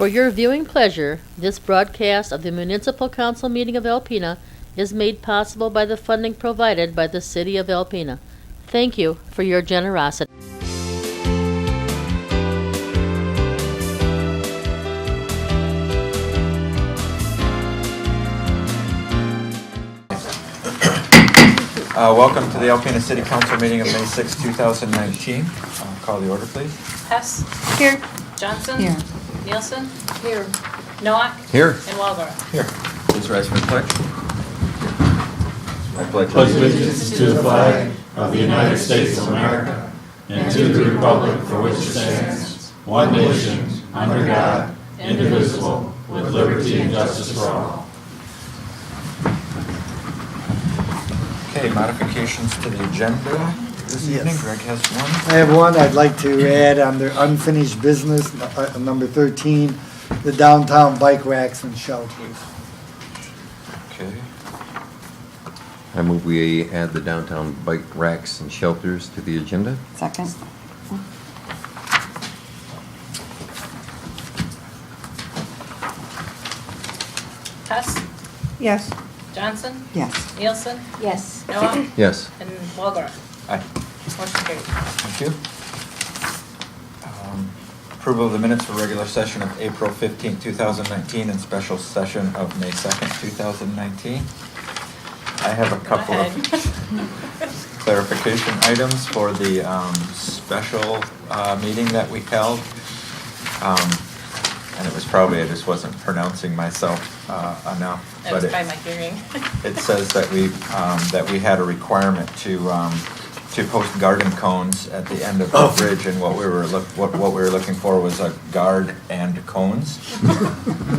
For your viewing pleasure, this broadcast of the Municipal Council meeting of Alpena is made possible by the funding provided by the City of Alpena. Thank you for your generosity. Welcome to the Alpena City Council meeting of May 6, 2019. Call the order, please. Hess. Here. Johnson. Here. Nielsen. Here. Nowak. Here. And Walagora. Here. Please rise for the pledge. I pledge allegiance to the flag of the United States of America and to the republic for which it stands, one nation, under God, indivisible, with liberty and justice for all. Okay, modifications to the agenda this evening. Greg has one. I have one I'd like to add under unfinished business, number 13, the downtown bike racks and shelters. Okay. I move we add the downtown bike racks and shelters to the agenda. Second. Hess. Yes. Johnson. Yes. Nielsen. Yes. Nowak. Yes. And Walagora. Aye. Motion carried. Thank you. Approval of the minutes for regular session of April 15, 2019 and special session of May 2nd, 2019. I have a couple of clarification items for the special meeting that we held. And it was probably, I just wasn't pronouncing myself enough. That was by my hearing. It says that we had a requirement to post garden cones at the end of the bridge, and what we were looking for was a guard and cones.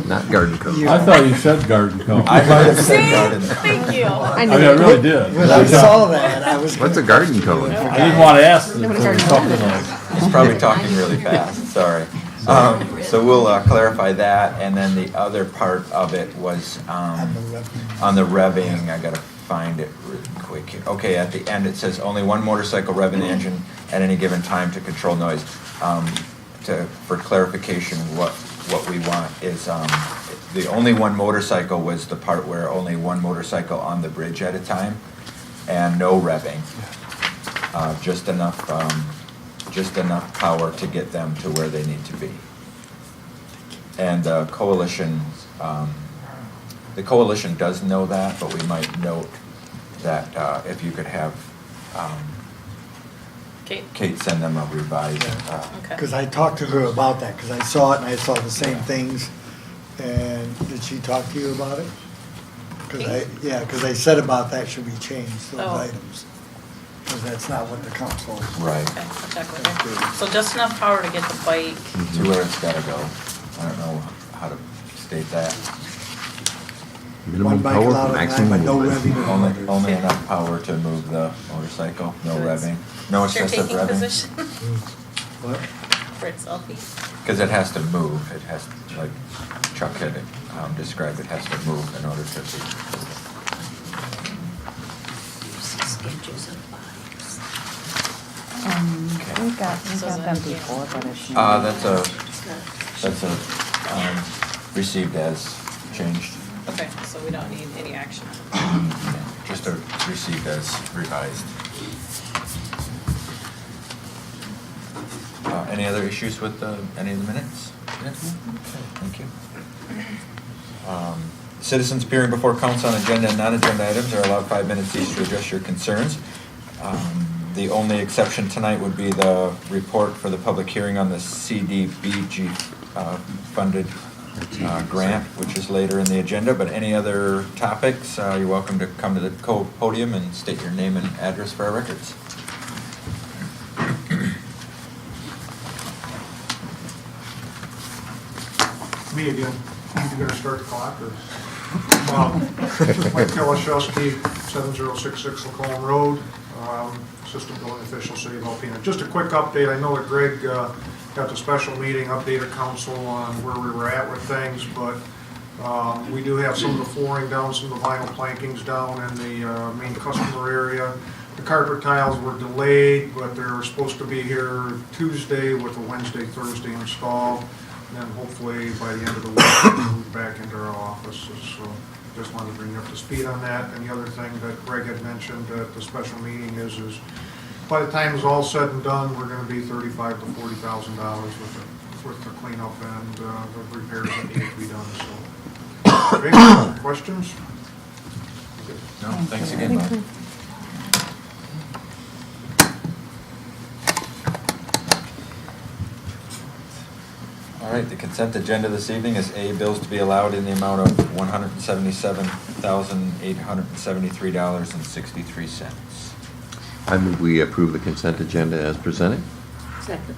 Not garden cones. I thought you said garden cone. I might have said garden. Thank you. I mean, I really did. When I saw that, I was. What's a garden cone? I didn't want to ask them for something like. He's probably talking really fast, sorry. So we'll clarify that, and then the other part of it was on the revving. I gotta find it really quick here. Okay, at the end it says only one motorcycle revving the engine at any given time to control noise. For clarification, what we want is the only one motorcycle was the part where only one motorcycle on the bridge at a time, and no revving. Just enough power to get them to where they need to be. And the coalition does know that, but we might note that if you could have Kate send them a revised. Because I talked to her about that, because I saw it and I saw the same things. And did she talk to you about it? Because I said about that should be changed, those items. Because that's not what the council. Right. Okay, I'll check with her. So just enough power to get the bike. To where it's gotta go. I don't know how to state that. Minimum One bike power, allowed at a time, but maximum. no revving. Only enough power to move the motorcycle, no So it's- revving, no You're excessive taking revving. position What? for its selfie. Because it has to move, it has, like Chuck had described, it has to move in order to be. We got them before, but it's. That's a received as changed. Okay, so we don't need any action. Just a received as revised. Any other issues with any of the minutes? Okay, thank you. Citizens appearing before council on agenda and non-agenda items are allowed 5 minutes each to address your concerns. The only exception tonight would be the report for the public hearing on the CDBG funded grant, which is later in the agenda, but any other topics, you're welcome to come to the podium and state your name and address for our records. Me again. You gonna start the clock or? Mike Kalashowski, 7066 Lacombe Road, Assistant Building Official, City of Alpena. Just a quick update. I know that Greg got the special meeting, updated council on where we were at with things, but we do have some of the flooring down, some of the vinyl plankings down in the main customer area. The carpet tiles were delayed, but they're supposed to be here Tuesday with a Wednesday, Thursday install. And then hopefully by the end of the week, we'll move back into our offices. So just wanted to bring you up to speed on that. And the other thing that Greg had mentioned at the special meeting is by the time it's all said and done, we're going to be $35,000 to $40,000 with the cleanup and the repairs that need to be done. So, okay, questions? No, thanks again, Bob. All right, the consent agenda this evening is A, bills to be allowed in the amount of $177,873.63. I move we approve the consent agenda as presented. Second.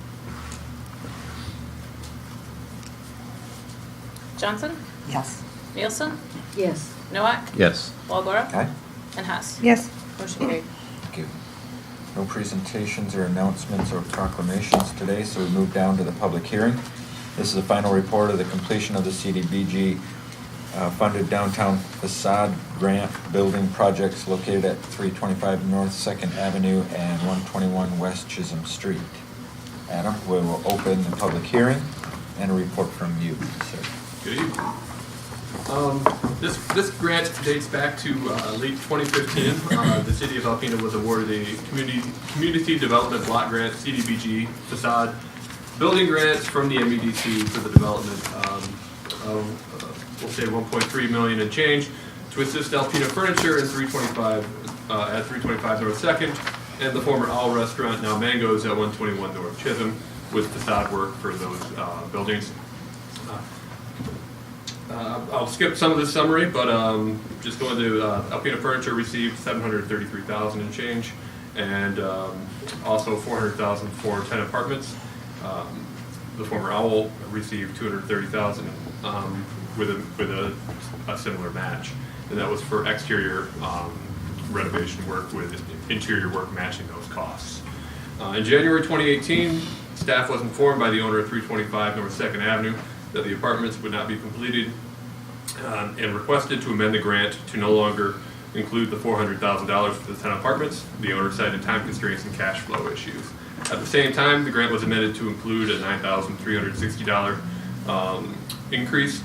Johnson? Yes. Nielsen? Yes. Noack? Yes. Walagora? Aye? And Hess? Yes. Motion carried. Thank you. No presentations or announcements or proclamations today, so we move down to the public hearing. This is the final report of the completion of the CDBG funded downtown facade grant building projects located at 325 North 2nd Avenue and 121 West Chisholm Street. Adam, we will open the public hearing and a report from you, sir. Good evening. This grant dates back to late 2015. The city of Alpena was awarded a community development block grant, CDBG facade building grants from the MEDC for the development of we'll say 1.3 million and change to assist Alpena Furniture in 325 at 325 North 2nd and the former Owl Restaurant, now Mangoes, at 121 North Chisholm, with facade work for those buildings. I'll skip some of the summary, but just going to Alpena Furniture received $733,000 and change, and also $400,000 for 10 apartments. The former Owl received $230,000 with a similar match, and that was for exterior renovation work with interior work matching those costs. In January 2018, staff was informed by the owner of 325 North 2nd Avenue that the apartments would not be completed and requested to amend the grant to no longer include the $400,000 for the 10 apartments. The owner cited time constraints and cash flow issues. At the same time, the grant was amended to include a $9,360 increase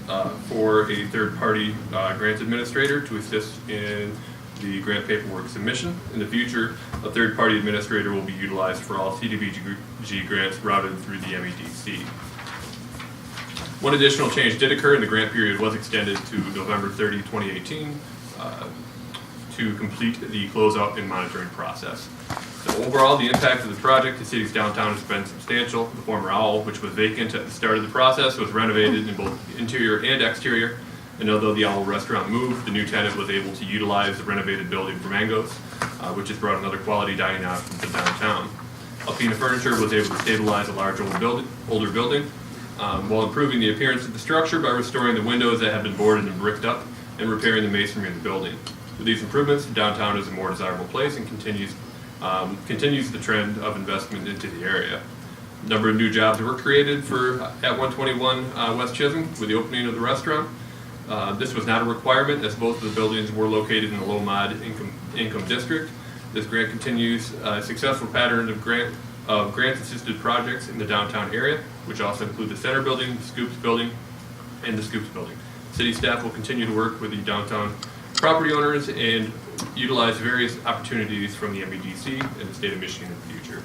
for a third-party grant administrator to assist in the grant paperwork submission. In the future, a third-party administrator will be utilized for all CDBG grants routed through the MEDC. One additional change did occur, and the grant period was extended to November 30, 2018 to complete the closeout and monitoring process. So overall, the impact of the project to city's downtown has been substantial. The former Owl, which was vacant at the start of the process, was renovated in both interior and exterior. And although the Owl restaurant moved, the new tenant was able to utilize the renovated building for Mangoes, which has brought another quality dining option to downtown. Alpena Furniture was able to stabilize a large older building while improving the appearance of the structure by restoring the windows that had been boarded and bricked up and repairing the masonry of the building. With these improvements, downtown is a more desirable place and continues the trend of investment into the area. A number of new jobs were created at 121 West Chisholm with the opening of the restaurant. This was not a requirement, as both of the buildings were located in the low-mod income district. This grant continues a successful pattern of grant-assisted projects in the downtown area, which also include the Center Building, the Scoops Building, and the Scoops Building. City staff will continue to work with the downtown property owners and utilize various opportunities from the MEDC and the state of Michigan in the future.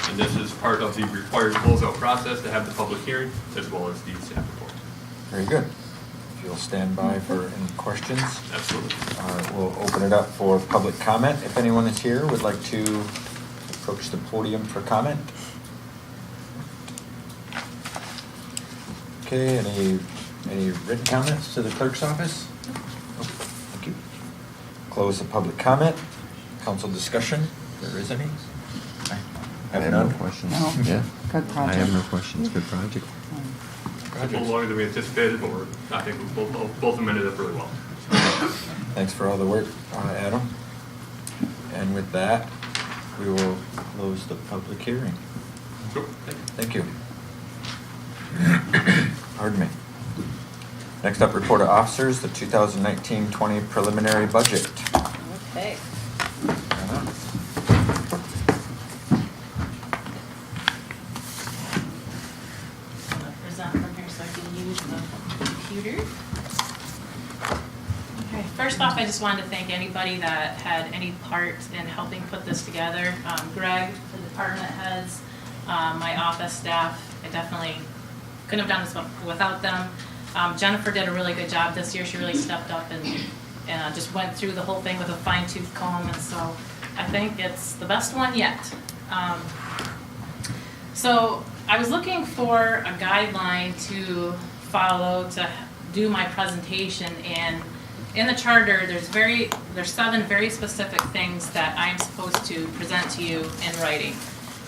And this is part of the required closeout process to have the public hearing as well as the staff report. Very good. If you'll stand by for any questions. Absolutely. We'll open it up for public comment. If anyone is here would like to approach the podium for comment. Okay, any written comments to the clerk's office? No. Thank you. Close the public comment. Council discussion, if there is any. I have no questions. No. Yeah. Good I project. have no questions. Good project. A little longer than we anticipated, but I think we both of them ended up really well. Thanks for all the work, Adam. And with that, we will close the public hearing. Sure. Thank you. Thank you. Pardon me. Next up, report of officers, the 2019-20 preliminary budget. Okay. use the computer. Okay, first off, I just wanted to thank anybody that had any part in helping put this together. Greg, the department heads, my office staff. I definitely couldn't have done this without them. Jennifer did a really good job this year. She really stepped up and just went through the whole thing with a fine-tooth comb, and so I think it's the best one yet. So I was looking for a guideline to follow to do my presentation, and in the charter there's 7 very specific things that I'm supposed to present to you in writing.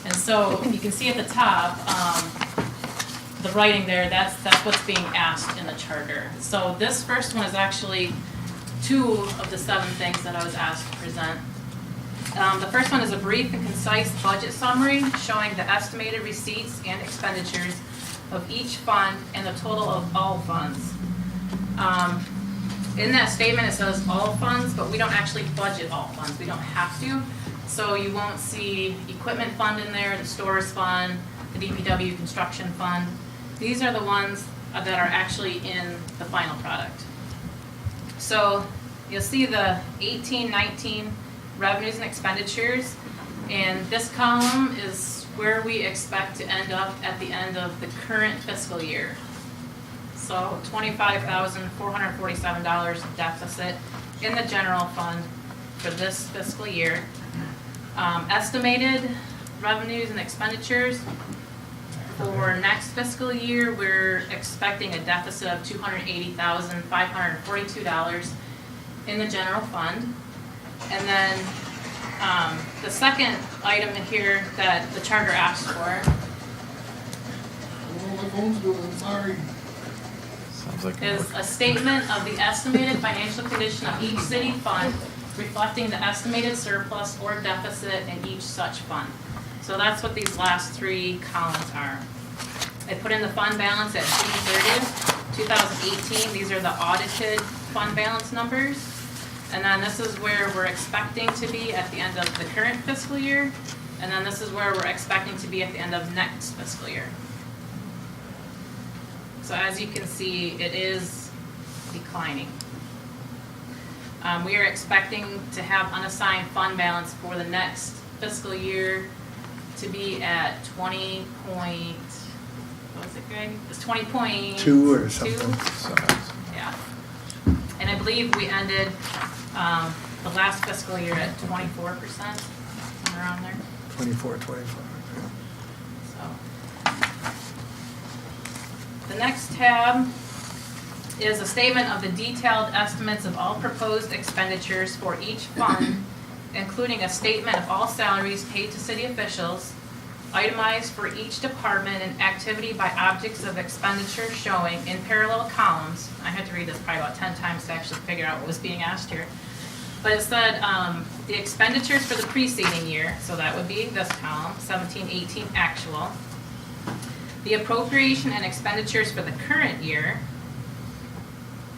And so you can see at the top, the writing there, that's what's being asked in the charter. So this first one is actually 2 of the 7 things that I was asked to present. The first one is a brief and concise budget summary showing the estimated receipts and expenditures of each fund and the total of all funds. In that statement it says all funds, but we don't actually budget all funds. We don't have to. So you won't see equipment fund in there, the stores fund, the DPW construction fund. These are the ones that are actually in the final product. So you'll see the 18-19 revenues and expenditures, and this column is where we expect to end up at the end of the current fiscal year. So $25,447 deficit in the general fund for this fiscal year. Estimated revenues and expenditures for next fiscal year, we're expecting a deficit of $280,542 in the general fund. And then the second item in here that the charter asks for is a statement of the estimated financial condition of each city fund, reflecting the estimated surplus or deficit in each such fund. So that's what these last 3 columns are. I put in the fund balance at June 30th, 2018. These are the audited fund balance numbers. And then this is where we're expecting to be at the end of the current fiscal year. And then this is where we're expecting to be at the end of next fiscal year. So as you can see, it is declining. We are expecting to have unassigned fund balance for the next fiscal year to be at 20 point, what was it, Greg? It's 20.2 or something. Yeah. And I believe we ended the last fiscal year at 24%, somewhere around there. 24. So the next tab is a statement of the detailed estimates of all proposed expenditures for each fund, including a statement of all salaries paid to city officials, itemized for each department and activity by objects of expenditure showing in parallel columns. I had to read this probably about 10 times to actually figure out what was being asked here. But it said the expenditures for the preceding year, so that would be this column, 17-18 actual. The appropriation and expenditures for the current year,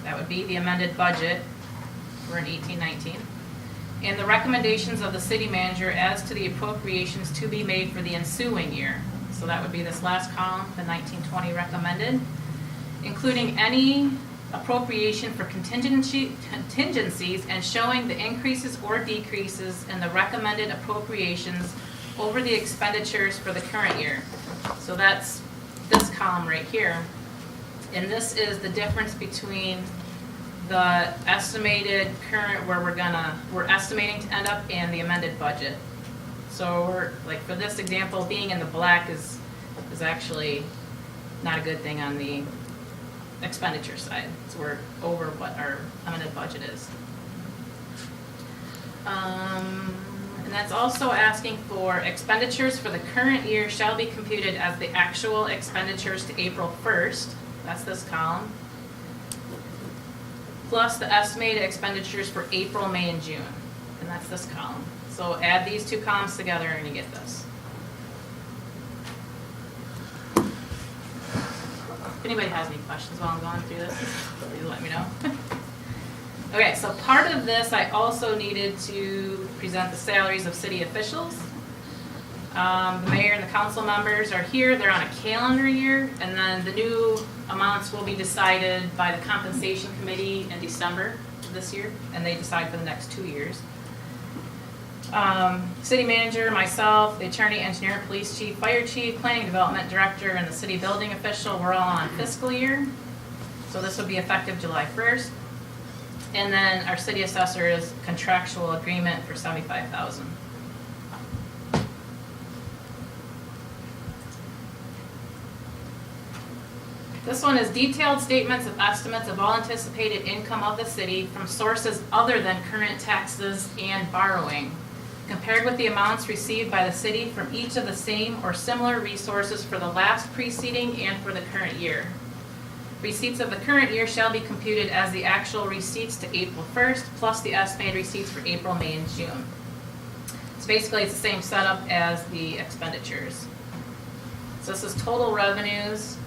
that would be the amended budget, we're in 18-19. And the recommendations of the city manager as to the appropriations to be made for the ensuing year. So that would be this last column, the 19-20 recommended, including any appropriation for contingencies and showing the increases or decreases in the recommended appropriations over the expenditures for the current year. So that's this column right here. And this is the difference between the estimated current where we're estimating to end up and the amended budget. So we're, like for this example, being in the black is actually not a good thing on the expenditure side. So we're over what our amended budget is. And that's also asking for expenditures for the current year shall be computed as the actual expenditures to April 1st. That's this column. Plus the estimated expenditures for April, May, and June. And that's this column. So add these 2 columns together and you get this. If anybody has any questions while I'm going through this, please let me know. Okay, so part of this I also needed to present the salaries of city officials. The mayor and the council members are here, they're on a calendar year, and then the new amounts will be decided by the compensation committee in December of this year, and they decide for the next 2 years. City manager, myself, the attorney, engineer, police chief, fire chief, planning development director, and the city building official, we're all on fiscal year. So this would be effective July 1st. And then our city assessor is contractual agreement for $75,000. This one is detailed statements of estimates of all anticipated income of the city from sources other than current taxes and borrowing, compared with the amounts received by the city from each of the same or similar resources for the last preceding and for the current year. Receipts of the current year shall be computed as the actual receipts to April 1st, plus the estimated receipts for April, May, and June. So basically, it's the same setup as the expenditures. So this is total revenues,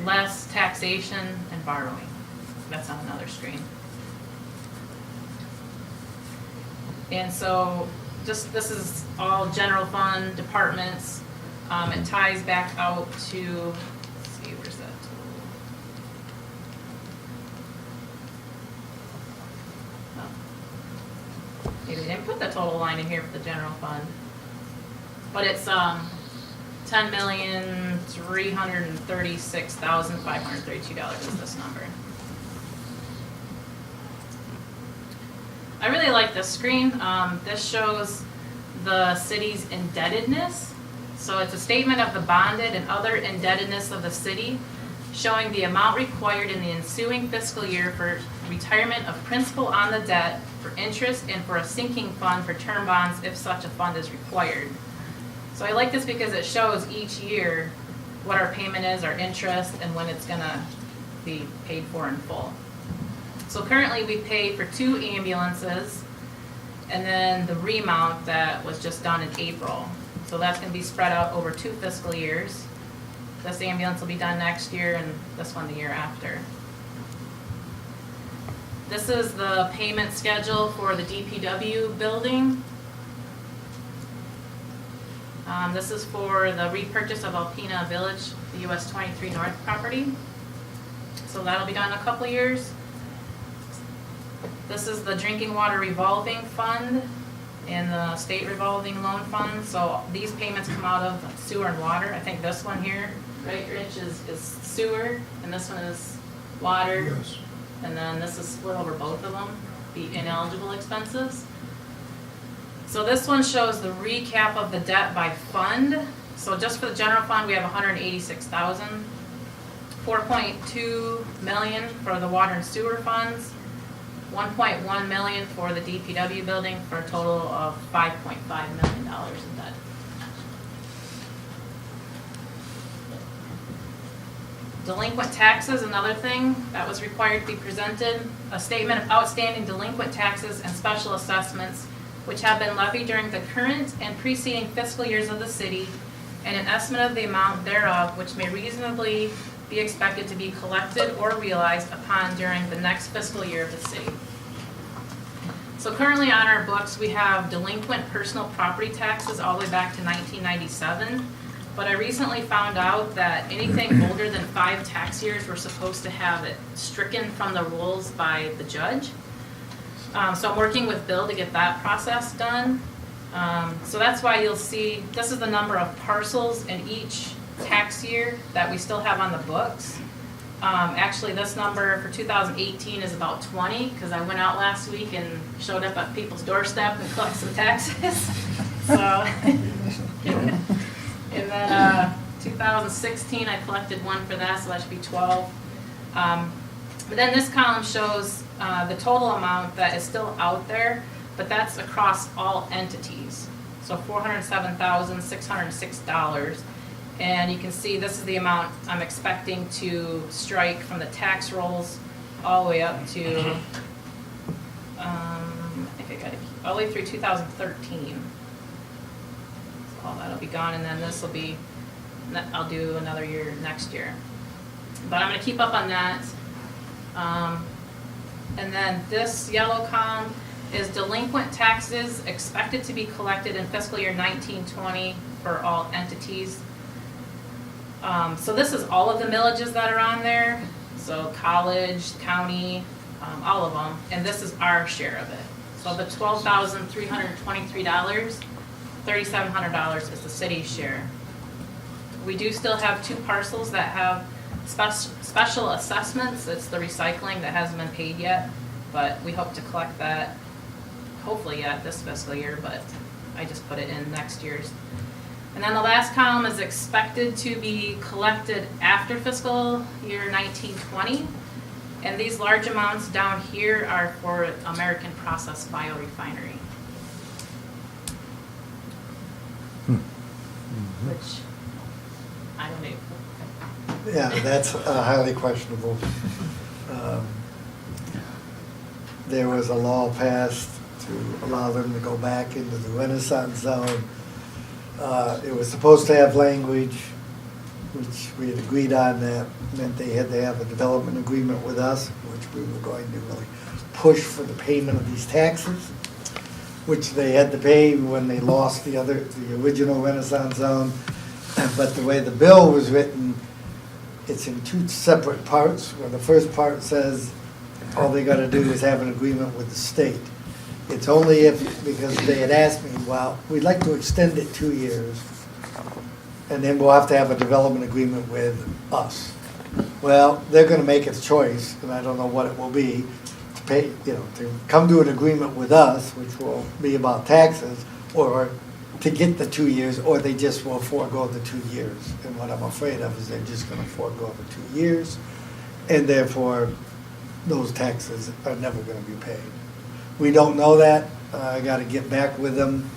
less taxation and borrowing. That's on another screen. And so just this is all general fund departments. It ties back out to, let's see, where's that total? Oh. Maybe they didn't put the total line in here for the general fund. But it's $10,336,532 is this number. I really like this screen. This shows the city's indebtedness. So it's a statement of the bonded and other indebtedness of the city, showing the amount required in the ensuing fiscal year for retirement of principal on the debt, for interest, and for a sinking fund for term bonds if such a fund is required. So I like this because it shows each year what our payment is, our interest, and when it's gonna be paid for in full. So currently we pay for 2 ambulances and then the remount that was just done in April. So that's gonna be spread out over 2 fiscal years. This ambulance will be done next year and this one the year after. This is the payment schedule for the DPW building. This is for the repurchase of Alpena Village, the US 23 North property. So that'll be done in a couple years. This is the drinking water revolving fund and the state revolving loan fund. So these payments come out of sewer and water. I think this one here, right, Rich, is sewer, and this one is water. Yes. And then this is split over both of them, the ineligible expenses. So this one shows the recap of the debt by fund. So just for the general fund, we have $186,000, $4.2 million for the water and sewer funds, $1.1 million for the DPW building, for a total of $5.5 million in debt. Delinquent taxes, another thing that was required to be presented, a statement of outstanding delinquent taxes and special assessments which have been levied during the current and preceding fiscal years of the city, and an estimate of the amount thereof which may reasonably be expected to be collected or realized upon during the next fiscal year of the city. So currently on our books, we have delinquent personal property taxes all the way back to 1997. But I recently found out that anything older than 5 tax years, we're supposed to have it stricken from the rolls by the judge. So I'm working with Bill to get that process done. So that's why you'll see, this is the number of parcels in each tax year that we still have on the books. Actually, this number for 2018 is about 20, because I went out last week and showed up at people's doorstep and collected some taxes. So, and then 2016, I collected one for that, so that should be 12. But then this column shows the total amount that is still out there, but that's across all entities. So $407,606. And you can see this is the amount I'm expecting to strike from the tax rolls all the way up to, I think I got it, all the way through 2013. So all that'll be gone, and then this will be, I'll do another year next year. But I'm going to keep up on that. And then this yellow column is delinquent taxes expected to be collected in fiscal year 1920 for all entities. So this is all of the millages that are on there, so college, county, all of them, and this is our share of it. So the $12,323, $3,700 is the city's share. We do still have 2 parcels that have special assessments. It's the recycling that hasn't been paid yet, but we hope to collect that hopefully yet this fiscal year, but I just put it in next year's. And then the last column is expected to be collected after fiscal year 1920. And these large amounts down here are for American Process Biorefinery. Which, I don't know. Yeah, that's highly questionable. There was a law passed to allow them to go back into the Renaissance zone. It was supposed to have language, which we had agreed on, that meant they had to have a development agreement with us, which we were going to really push for the payment of these taxes, which they had to pay when they lost the original Renaissance zone. But the way the bill was written, it's in 2 separate parts, where the first part says all they gotta do is have an agreement with the state. It's only if, because they had asked me, well, we'd like to extend it 2 years, and then we'll have to have a development agreement with us. Well, they're gonna make a choice, and I don't know what it will be, to pay, to come to an agreement with us, which will be about taxes, or to get the 2 years, or they just will forego the 2 years. And what I'm afraid of is they're just gonna forego the 2 years, and therefore, those taxes are never gonna be paid. We don't know that. I gotta get back with them.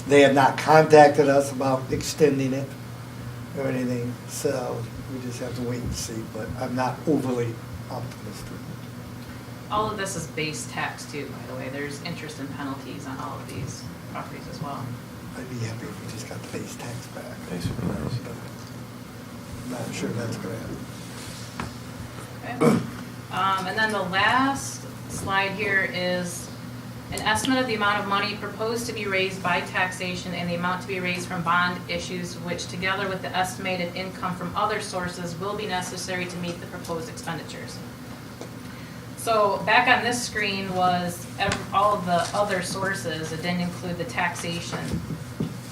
They have not contacted us about extending it or anything, so we just have to wait and see, but I'm not overly optimistic. All of this is base tax too, by the way. There's interest and penalties on all of these properties as well. I'd be happy if we just got the base tax back. Base would be nice. But I'm not sure that's gonna happen. Okay. And then the last slide here is an estimate of the amount of money proposed to be raised by taxation and the amount to be raised from bond issues, which together with the estimated income from other sources will be necessary to meet the proposed expenditures. So back on this screen was all of the other sources. It didn't include the taxation,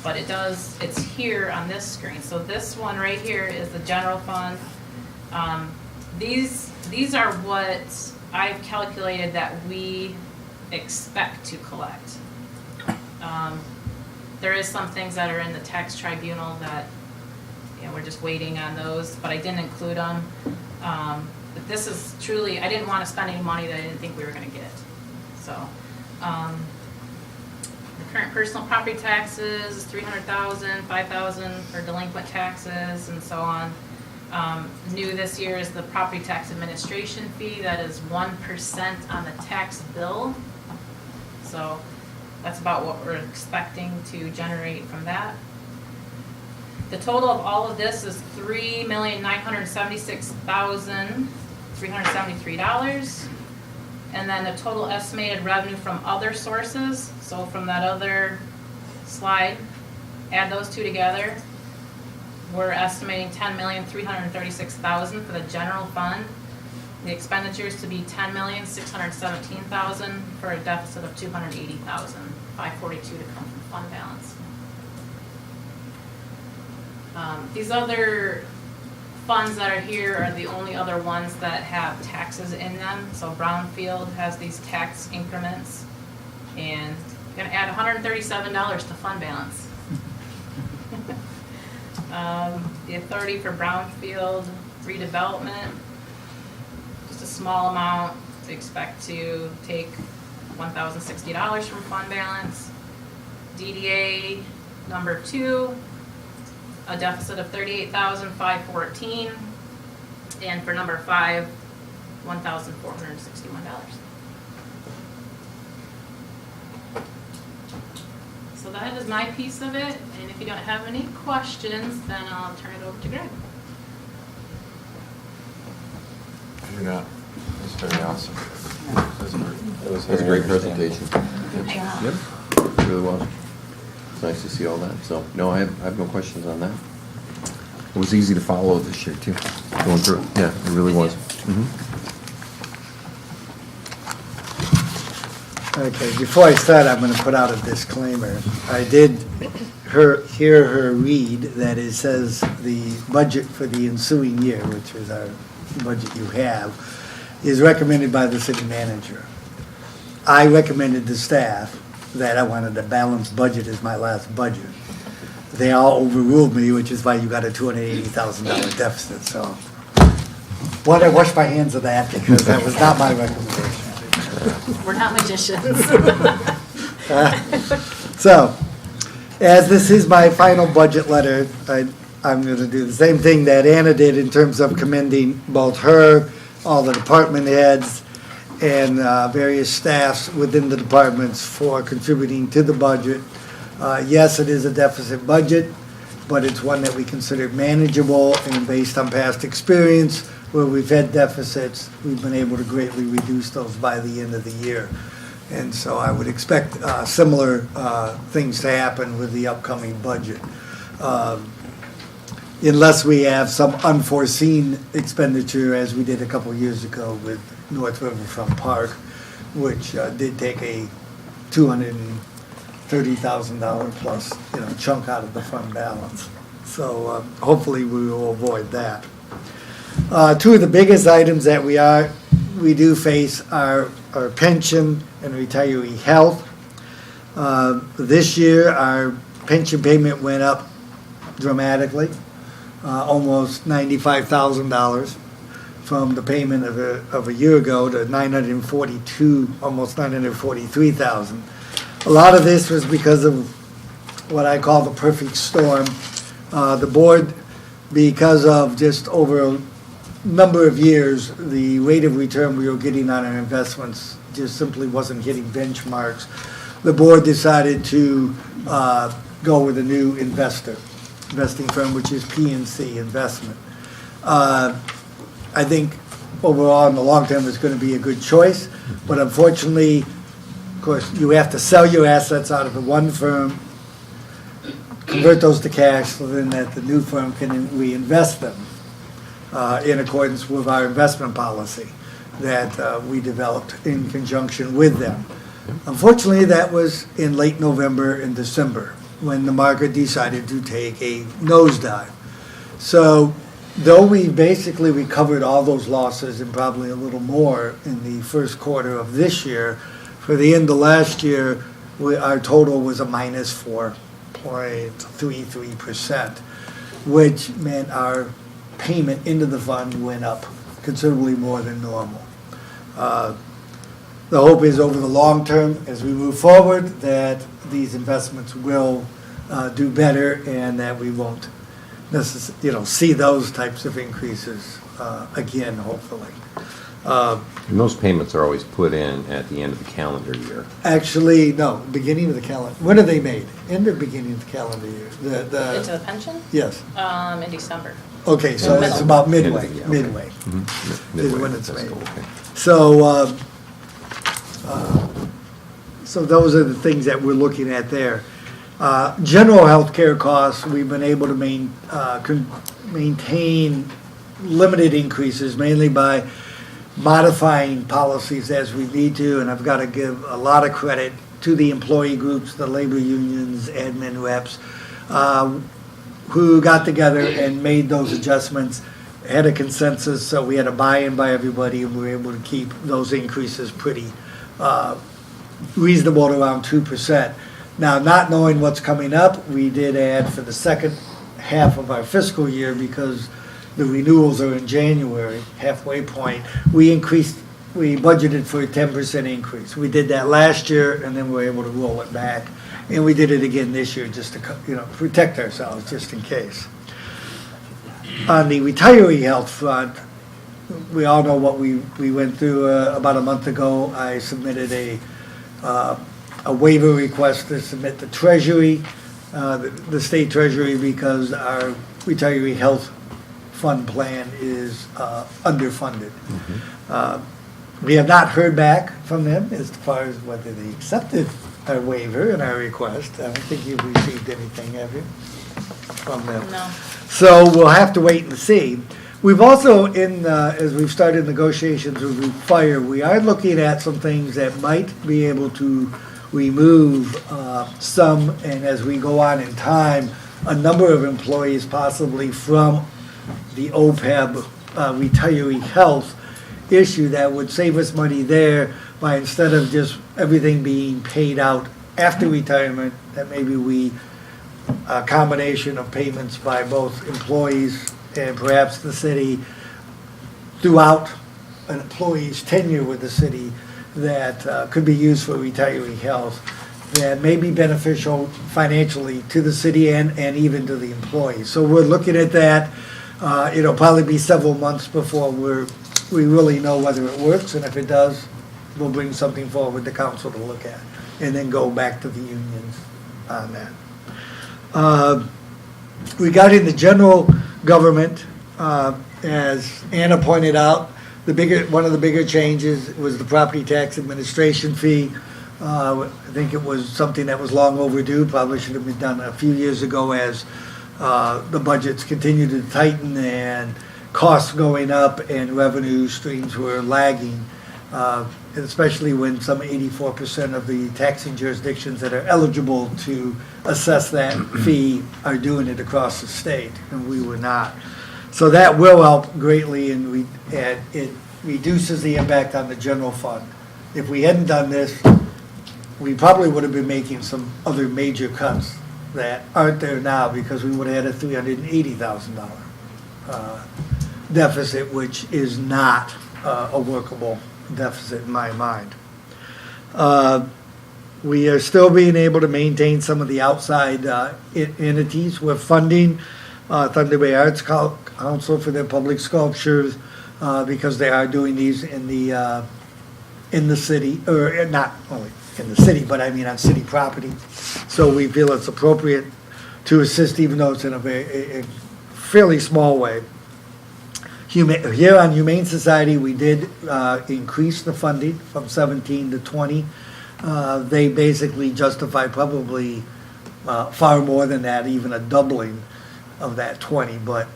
but it does, it's here on this screen. So this one right here is the general fund. These are what I've calculated that we expect to collect. There is some things that are in the tax tribunal that, we're just waiting on those, but I didn't include them. But this is truly, I didn't want to spend any money that I didn't think we were going to get. So, the current personal property taxes is $300,000, $5,000 for delinquent taxes, and so on. New this year is the property tax administration fee. That is 1% on the tax bill. So that's about what we're expecting to generate from that. The total of all of this is $3,976,373. And then the total estimated revenue from other sources, so from that other slide, add those 2 together. We're estimating $10,336,000 for the general fund. The expenditures to be $10,617,000 for a deficit of $280,542 to come from fund balance. These other funds that are here are the only other ones that have taxes in them. So Brownfield has these tax increments, and you're gonna add $137 to fund balance. The authority for Brownfield redevelopment, just a small amount. We expect to take $1,060 from fund balance. DDA number 2, a deficit of $38,514, and for number 5, $1,461. So that is my piece of it, and if you don't have any questions, then I'll turn it over to Greg. I do not. was very awesome. It was That's a very great interesting. presentation. Yep, it really was. It's nice to see all that. So, no, I have no questions on that. It was easy to follow this year, too, going through it. Yeah, it really was. Okay, before I start, I'm gonna put out a disclaimer. I did hear her read that it says the budget for the ensuing year, which is our budget you have, is recommended by the city manager. I recommended to staff that I wanted a balanced budget as my last budget. They all overruled me, which is why you got a $280,000 deficit, so. Want to wash my hands of that because that was not my recommendation. We're not magicians. So, as this is my final budget letter, I'm going to do the same thing that Anna did in terms of commending both her, all the department heads, and various staffs within the departments for contributing to the budget. Yes, it is a deficit budget, but it's one that we consider manageable, and based on past experience, where we've had deficits, we've been able to greatly reduce those by the end of the year. And so I would expect similar things to happen with the upcoming budget. Unless we have some unforeseen expenditure, as we did a couple of years ago with North Riverfront Park, which did take a $230,000 plus, chunk out of the fund balance. So hopefully we will avoid that. Two of the biggest items that we do face are our pension and retiree health. This year, our pension payment went up dramatically, almost $95,000 from the payment of a year ago to almost $943,000. A lot of this was because of what I call the perfect storm. The board, because of just over a number of years, the rate of return we were getting on our investments just simply wasn't hitting benchmarks. The board decided to go with a new investing firm, which is PNC Investment. I think overall in the long term it's going to be a good choice, but unfortunately, of course, you have to sell your assets out of the one firm, convert those to cash, so then that the new firm can reinvest them in accordance with our investment policy that we developed in conjunction with them. Unfortunately, that was in late November and December when the market decided to take a nosedive. So though we basically recovered all those losses and probably a little more in the first quarter of this year, for the end of last year, our total was a minus 4.33%, which meant our payment into the fund went up considerably more than normal. The hope is over the long term, as we move forward, that these investments will do better and that we won't see those types of increases again, hopefully. And those payments are always put in at the end of the calendar year. Actually, no, beginning of the calendar. When are they made? End or beginning of the calendar year? Into the pension? Yes. In December. Okay, so it's about midway. Yeah, okay. Midway Mm-hmm. is when it's made. Okay. So, so those are the things that we're looking at there. General health care costs, we've been able to maintain limited increases, mainly by modifying policies as we need to, and I've got to give a lot of credit to the employee groups, the labor unions, admin reps, who got together and made those adjustments, had a consensus, so we had a buy-in by everybody, and we were able to keep those increases pretty reasonable at around 2%. Now, not knowing what's coming up, we did add for the second half of our fiscal year, because the renewals are in January, halfway point, we budgeted for a 10% increase. We did that last year, and then we were able to roll it back. And we did it again this year just to, protect ourselves, just in case. On the retiree health front, we all know what we went through about a month ago. I submitted a waiver request to submit to Treasury, the state Treasury, because our retiree health fund plan is underfunded. We have not heard back from them as far as whether they accepted our waiver and our request. I don't think you've received anything, have you, from them? No. So we'll have to wait and see. We've also, as we've started negotiations with fire, we are looking at some things that might be able to remove some, and as we go on in time, a number of employees possibly from the OPEB retiree health issue that would save us money there by, instead of just everything being paid out after retirement, that maybe a combination of payments by both employees and perhaps the city throughout an employee's tenure with the city that could be used for retiree health, that may be beneficial financially to the city and even to the employees. So we're looking at that. It'll probably be several months before we really know whether it works, and if it does, we'll bring something forward to council to look at, and then go back to the unions on that. Regarding the general government, as Anna pointed out, one of the bigger changes was the property tax administration fee. I think it was something that was long overdue, probably should have been done a few years ago as the budgets continued to tighten and costs going up and revenue streams were lagging, especially when some 84% of the taxing jurisdictions that are eligible to assess that fee are doing it across the state, and we were not. So that will help greatly, and it reduces the impact on the general fund. If we hadn't done this, we probably would have been making some other major cuts that aren't there now, because we would have had a $380,000 deficit, which is not a workable deficit in my mind. We are still being able to maintain some of the outside entities. We're funding Thunder Bay Arts Council for their public sculptures because they are doing these in the city, or not only in the city, but I mean on city property. So we feel it's appropriate to assist, even though it's in a fairly small way. Here on Humane Society, we did increase the funding from 17 to 20. They basically justify probably far more than that, even a doubling of that 20. But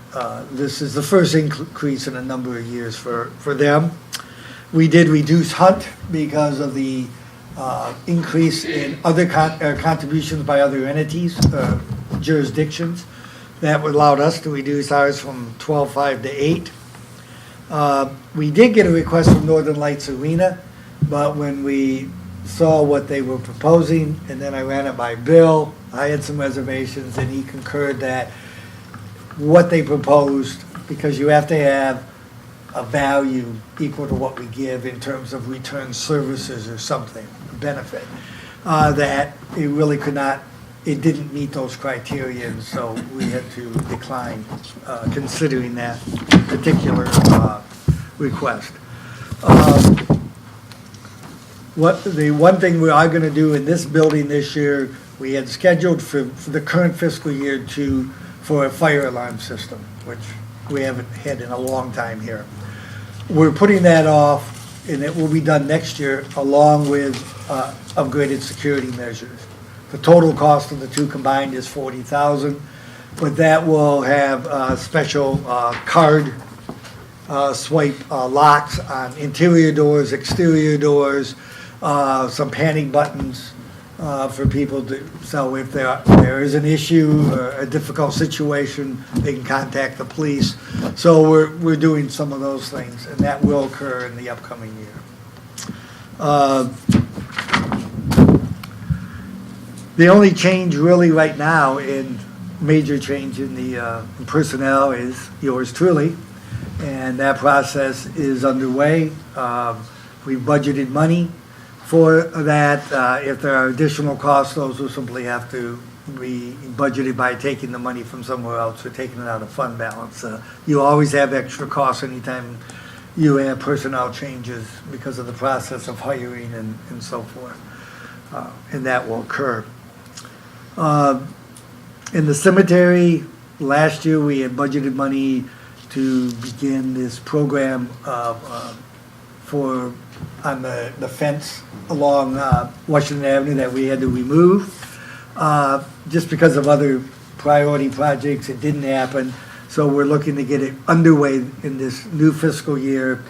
this is the first increase in a number of years for them. We did reduce Hunt because of the increase in other contributions by other entities, jurisdictions. That allowed us to reduce ours from 12.5 to 8. We did get a request from Northern Lights Arena, but when we saw what they were proposing, and then I ran it by Bill, I had some reservations, and he concurred that what they proposed, because you have to have a value equal to what we give in terms of return services or something, a benefit, that it really could not, it didn't meet those criteria, and so we had to decline considering that particular request. The one thing we are going to do in this building this year, we had scheduled for the current fiscal year for a fire alarm system, which we haven't had in a long time here. We're putting that off, and it will be done next year, along with upgraded security measures. The total cost of the two combined is $40,000, but that will have special card swipe locks on interior doors, exterior doors, some panic buttons for people to, so if there is an issue or a difficult situation, they can contact the police. So we're doing some of those things, and that will occur in the upcoming year. The only change really right now, in major change in the personnel, is yours truly, and that process is underway. We've budgeted money for that. If there are additional costs, those will simply have to be budgeted by taking the money from somewhere else or taking it out of fund balance. You always have extra costs anytime you have personnel changes because of the process of hiring and so forth, and that will occur. In the cemetery, last year we had budgeted money to begin this program of on the fence along Washington Avenue that we had to remove. Just because of other priority projects, it didn't happen. So we're looking to get it underway in this new fiscal year.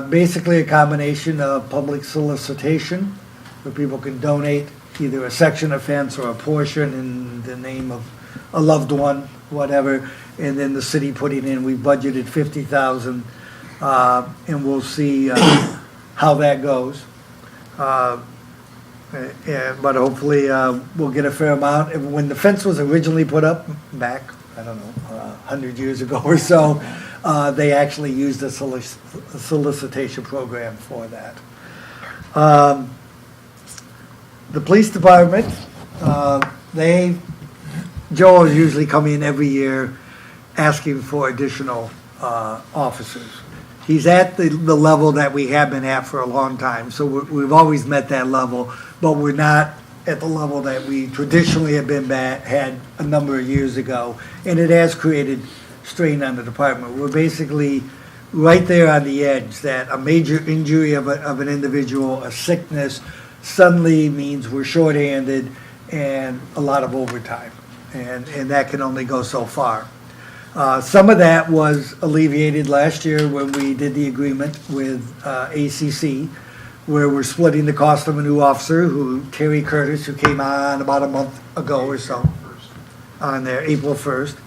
Basically a combination of public solicitation, where people can donate either a section of fence or a portion in the name of a loved one, whatever, and then the city putting in, we budgeted $50,000, and we'll see how that goes. But hopefully we'll get a fair amount. When the fence was originally put up back, I don't know, 100 years ago or so, they actually used a solicitation program for that. The police department, Joe is usually coming in every year asking for additional officers. He's at the level that we have been at for a long time, so we've always met that level, but we're not at the level that we traditionally have been had a number of years ago, and it has created strain on the department. We're basically right there on the edge that a major injury of an individual, a sickness, suddenly means we're shorthanded and a lot of overtime, and that can only go so far. Some of that was alleviated last year when we did the agreement with ACC, where we're splitting the cost of a new officer, Terry Curtis, who came on about a month ago or so, on there, April 1st,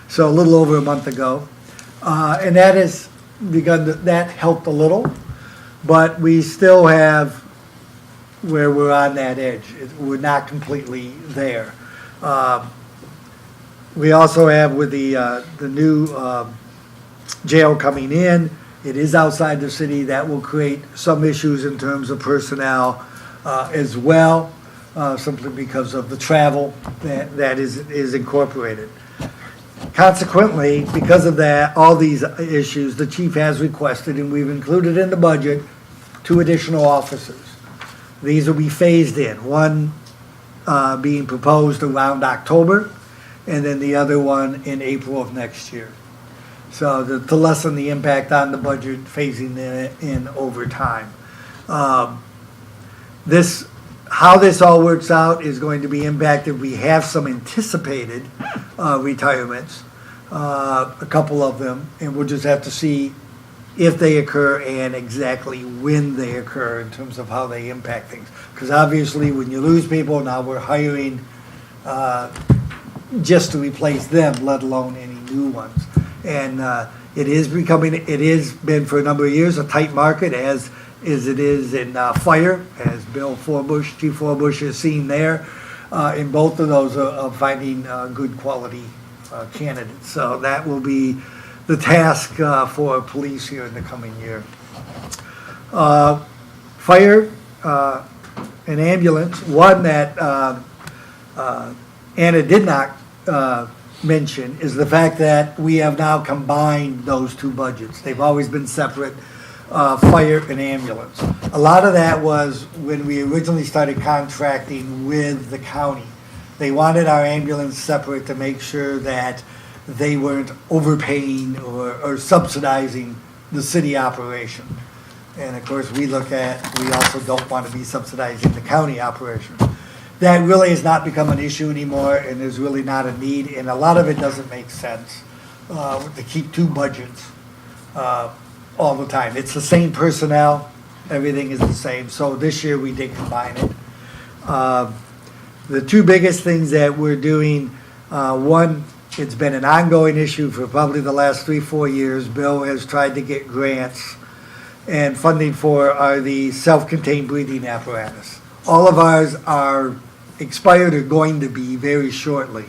so a little over a month ago. And that has begun, that helped a little, but we still have where we're on that edge. We're not completely there. We also have with the new jail coming in, it is outside the city. That will create some issues in terms of personnel as well, simply because of the travel that is incorporated. Consequently, because of that, all these issues, the chief has requested, and we've included in the budget, 2 additional officers. These will be phased in, one being proposed around October, and then the other one in April of next year. So to lessen the impact on the budget, phasing in over time. How this all works out is going to be impacted. We have some anticipated retirements, a couple of them, and we'll just have to see if they occur and exactly when they occur in terms of how they impact things. Because obviously when you lose people, now we're hiring just to replace them, let alone any new ones. And it has been for a number of years a tight market, as it is in fire, as Chief Forbush has seen there. In both of those of finding good quality candidates. So that will be the task for police here in the coming year. Fire and ambulance, one that Anna did not mention is the fact that we have now combined those 2 budgets. They've always been separate, fire and ambulance. A lot of that was when we originally started contracting with the county. They wanted our ambulance separate to make sure that they weren't overpaying or subsidizing the city operation. And of course, we also don't want to be subsidizing the county operation. That really has not become an issue anymore, and there's really not a need, and a lot of it doesn't make sense to keep 2 budgets all the time. It's the same personnel, everything is the same, so this year we did combine it. The 2 biggest things that we're doing, one, it's been an ongoing issue for probably the last 3-4 years. Bill has tried to get grants and funding for are the self-contained breathing apparatus. All of ours are expired or going to be very shortly.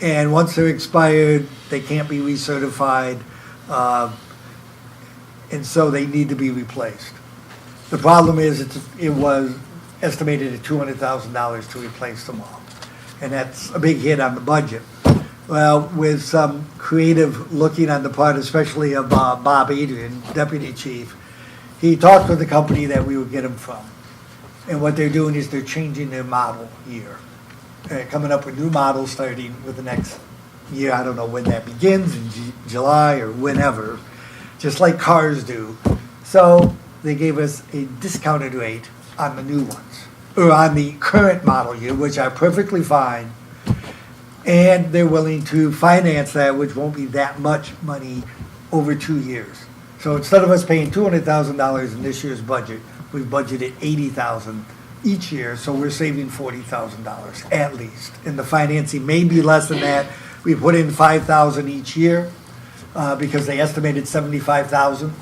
And once they're expired, they can't be recertified, and so they need to be replaced. The problem is it was estimated at $200,000 to replace them all. And that's a big hit on the budget. Well, with some creative looking on the part, especially of Bob Adrian, Deputy Chief, he talked with the company that we would get them from. And what they're doing is they're changing their model year. Coming up with new models starting with the next year. I don't know when that begins, in July or whenever, just like cars do. So they gave us a discounted rate on the new ones, or on the current model year, which are perfectly fine. And they're willing to finance that, which won't be that much money over 2 years. So instead of us paying $200,000 in this year's budget, we've budgeted $80,000 each year, so we're saving $40,000 at least. And the financing may be less than that. We put in $5,000 each year, because they estimated $75,000.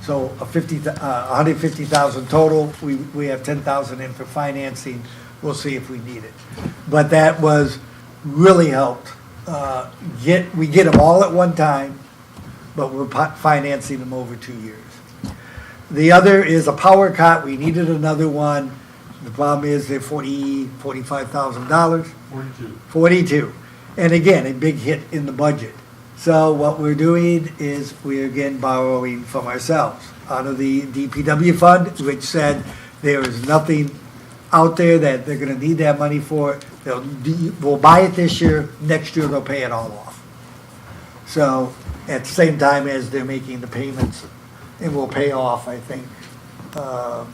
So $150,000 total. We have $10,000 in for financing. We'll see if we need it. But that was really helped. We get them all at one time, but we're financing them over 2 years. The other is a power cut. We needed another one. The problem is they're $45,000. 42. And again, a big hit in the budget. So what we're doing is we're again borrowing from ourselves out of the DPW fund, which said there is nothing out there that they're gonna need that money for. We'll buy it this year, next year they'll pay it all off. So at the same time as they're making the payments, and we'll pay off, I think,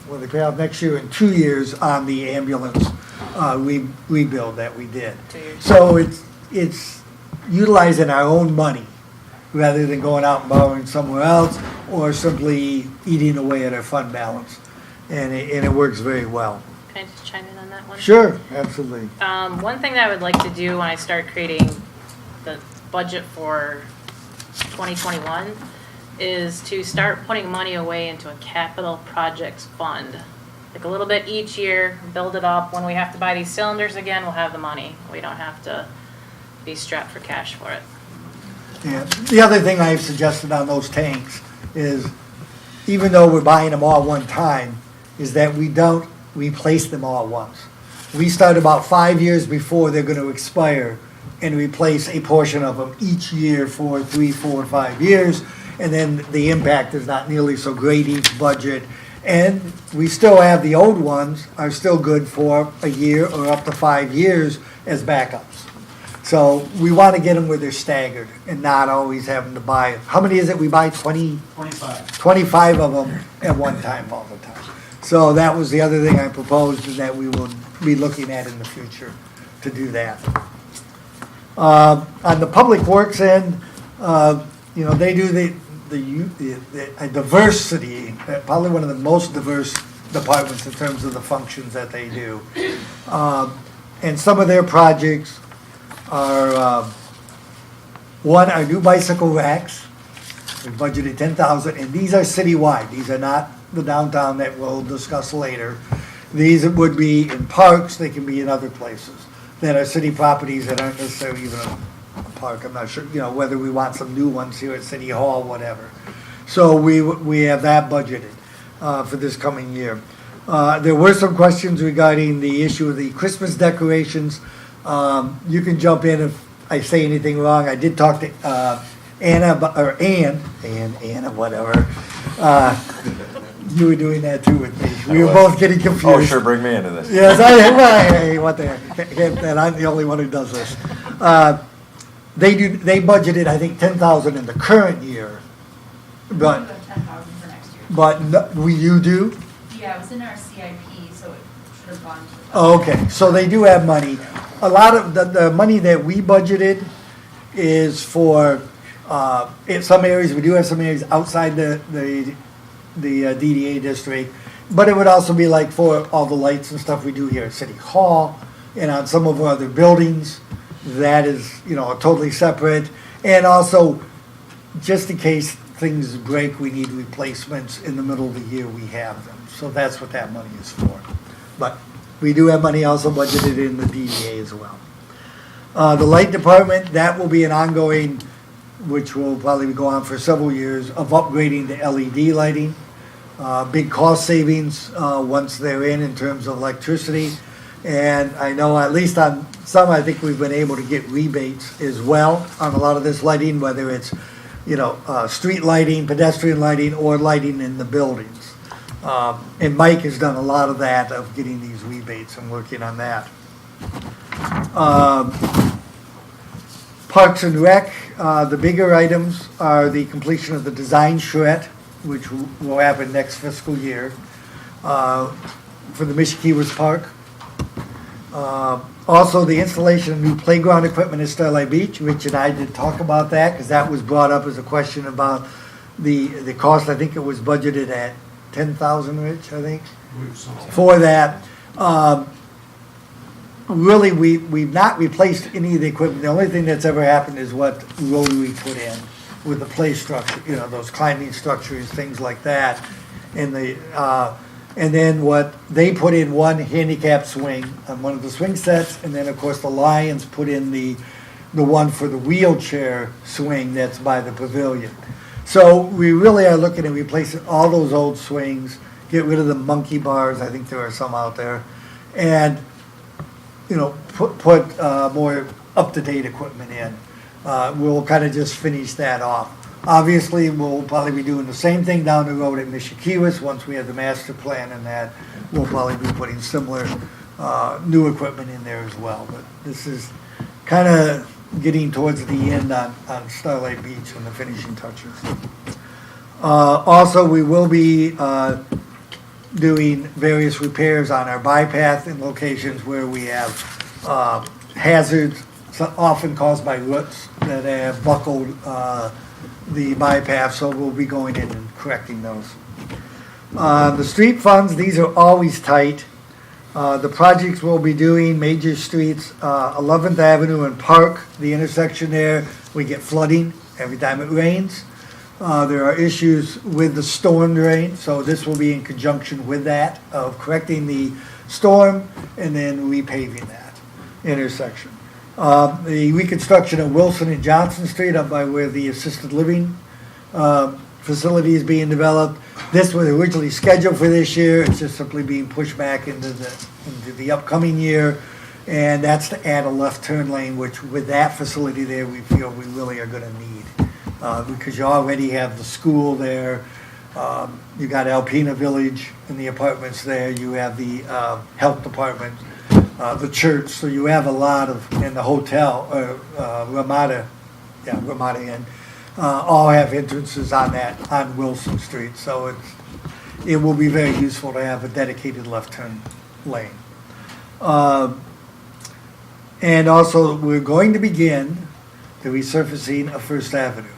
when they pay off next year in 2 years on the ambulance rebuild that we did. 2 years. So it's utilizing our own money rather than going out and borrowing somewhere else or simply eating away at our fund balance. And it works very well. Can I just chime in on that one? Sure, absolutely. One thing that I would like to do when I start creating the budget for 2021 is to start putting money away into a capital projects fund. Like a little bit each year, build it up. When we have to buy these cylinders again, we'll have the money. We don't have to be strapped for cash for it. Yeah. The other thing I've suggested on those tanks is, even though we're buying them all one time, is that we don't replace them all at once. We start about 5 years before they're going to expire and replace a portion of them each year for 3, 4, 5 years. And then the impact is not nearly so great each budget. And we still have the old ones are still good for a year or up to 5 years as backups. So we want to get them where they're staggered and not always having to buy. How many is it we buy? 25 of them at one time all the time. So that was the other thing I proposed, and that we will be looking at in the future to do that. On the public works end, they do the diversity, probably one of the most diverse departments in terms of the functions that they do. And some of their projects are, one, our new bicycle racks. We budgeted $10,000, and these are citywide. These are not the downtown that we'll discuss later. These would be in parks, they can be in other places that are city properties that aren't necessarily even a park. I'm not sure, whether we want some new ones here at City Hall, whatever. So we have that budgeted for this coming year. There were some questions regarding the issue of the Christmas decorations. You can jump in if I say anything wrong. I did talk to Anna, whatever. You were doing that too with me. We were both getting confused. Oh, sure, bring me into this. Yes, hey, what the heck? And I'm the only one who does this. They budgeted, I think, $10,000 in the current year, but $10,000 for next year. You do? Yeah, it was in our CIP, so it should have gone to the. Oh, okay, so they do have money. A lot of the money that we budgeted is for, in some areas, we do have some areas outside the DDA district, but it would also be like for all the lights and stuff we do here at City Hall and on some of our other buildings. That is, totally separate. And also, just in case things break, we need replacements in the middle of the year, we have them. So that's what that money is for. But we do have money also budgeted in the DDA as well. The light department, that will be an ongoing, which will probably go on for several years, of upgrading the LED lighting. Big cost savings once they're in terms of electricity. And I know at least on some, I think we've been able to get rebates as well on a lot of this lighting, whether it's, street lighting, pedestrian lighting, or lighting in the buildings. And Mike has done a lot of that, of getting these rebates and working on that. Parks and Rec, the bigger items are the completion of the design charrette which will happen next fiscal year, for the Mishikiwas Park. Also, the installation of new playground equipment at Starlight Beach. Rich and I did talk about that, because that was brought up as a question about the cost. I think it was budgeted at 10,000, Rich, I think, for that. Really, we've not replaced any of the equipment. The only thing that's ever happened is what Rotary put in with the play structure, those climbing structures, things like that. And then what they put in, one handicap swing on one of the swing sets, and then of course the Lions put in the one for the wheelchair swing that's by the pavilion. So we really are looking at replacing all those old swings, get rid of the monkey bars, I think there are some out there, and put more up-to-date equipment in. We'll kind of just finish that off. Obviously, we'll probably be doing the same thing down the road at Mishikiwas. Once we have the master plan and that, we'll probably be putting similar new equipment in there as well. But this is kind of getting towards the end on Starlight Beach and the finishing touches. Also, we will be doing various repairs on our bypass in locations where we have hazards, often caused by roots that have buckled the bypass, so we'll be going in and correcting those. The street funds, these are always tight. The projects we'll be doing, major streets, 11th Avenue and Park, the intersection there, we get flooding every time it rains. There are issues with the storm drain, so this will be in conjunction with that, of correcting the storm and then repaving that intersection. The reconstruction of Wilson and Johnson Street up by where the assisted living facility is being developed. This was originally scheduled for this year. It's just simply being pushed back into the upcoming year. And that's to add a left turn lane, which with that facility there, we feel we really are going to need. Because you already have the school there. You got Alpena Village and the apartments there. You have the health department. The church, so you have a lot of, and the hotel, Ramada Inn, all have entrances on Wilson Street, so it will be very useful to have a dedicated left turn lane. And also, we're going to begin the resurfacing of First Avenue.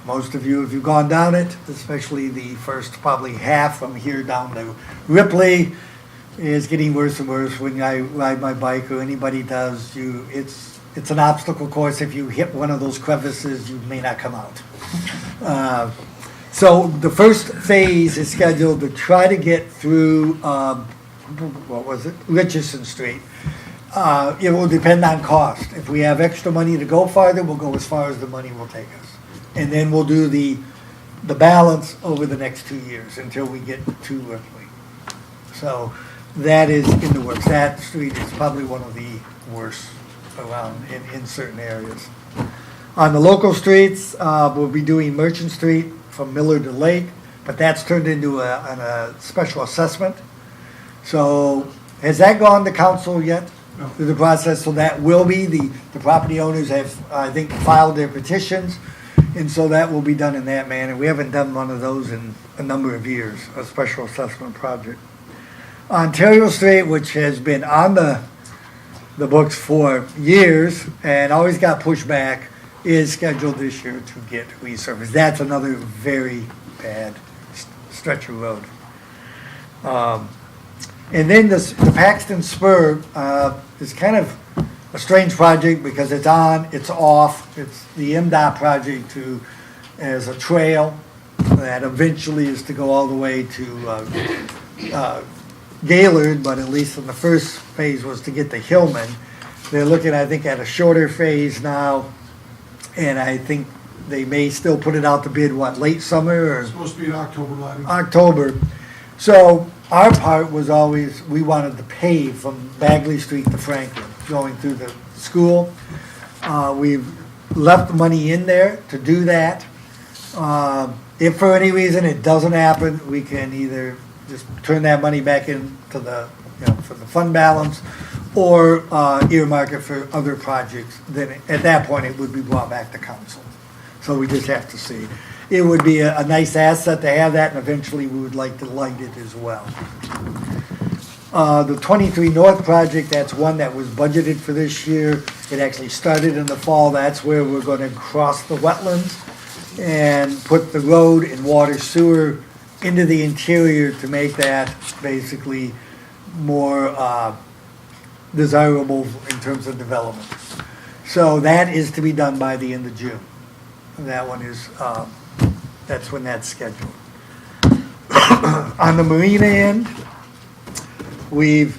Most of you, if you've gone down it, especially the first probably half from here down to Ripley, is getting worse and worse. When I ride my bike, or anybody does, it's an obstacle course. If you hit one of those crevices, you may not come out. So the first phase is scheduled to try to get through, Richardson Street. It will depend on cost. If we have extra money to go farther, we'll go as far as the money will take us. And then we'll do the balance over the next 2 years until we get to Ripley. So that is in the works. That street is probably one of the worst around in certain areas. On the local streets, we'll be doing Merchant Street from Miller to Lake, but that's turned into a special assessment. So has that gone to council yet? No. Through the process, so that will be, the property owners have, I think, filed their petitions, and so that will be done in that manner. We haven't done one of those in a number of years, a special assessment project. Ontario Street, which has been on the books for years and always got pushed back, is scheduled this year to get resurfaced. That's another very bad stretch of road. And then the Paxton Spur is kind of a strange project because it's on, it's off. It's the MDOT project as a trail that eventually is to go all the way to Gaylord, but at least in the first phase was to get to Hillman. They're looking, I think, at a shorter phase now, and I think they may still put it out to bid, late summer or? It's supposed to be in October, Latin. October. So our part was always, we wanted to pave from Bagley Street to Franklin, going through the school. We've left the money in there to do that. If for any reason it doesn't happen, we can either just turn that money back into for the fund balance, or earmark it for other projects. Then at that point, it would be brought back to council. So we just have to see. it would be a nice asset to have that, and eventually we would like to light it as well. The 23 North project, that's one that was budgeted for this year. It actually started in the fall. That's where we're going to cross the wetlands and put the road and water sewer into the interior to make that basically more desirable in terms of development. So that is to be done by the end of June. That one is, that's when that's scheduled. On the marina end, we've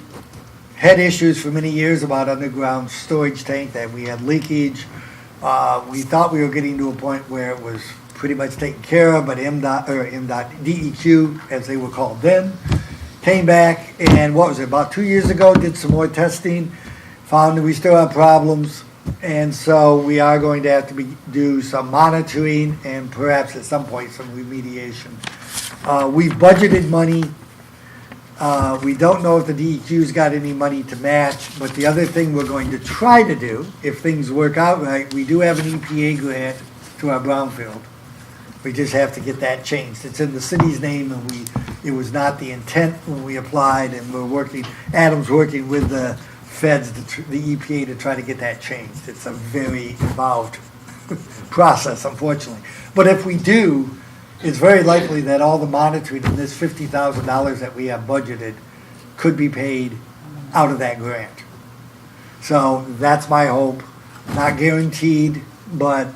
had issues for many years about underground storage tank, that we had leakage. We thought we were getting to a point where it was pretty much taken care of, but DEQ, as they were called then, came back and what was it, about 2 years ago, did some more testing, found that we still have problems, and so we are going to have to do some monitoring and perhaps at some point some remediation. We've budgeted money. We don't know if the DEQ's got any money to match, but the other thing we're going to try to do, if things work out right, we do have an EPA grant to our brownfield. We just have to get that changed. It's in the city's name, and it was not the intent when we applied, and Adam's working with the feds, the EPA, to try to get that changed. It's a very involved process, unfortunately. But if we do, it's very likely that all the monitoring in this $50,000 that we have budgeted could be paid out of that grant. So that's my hope. Not guaranteed, but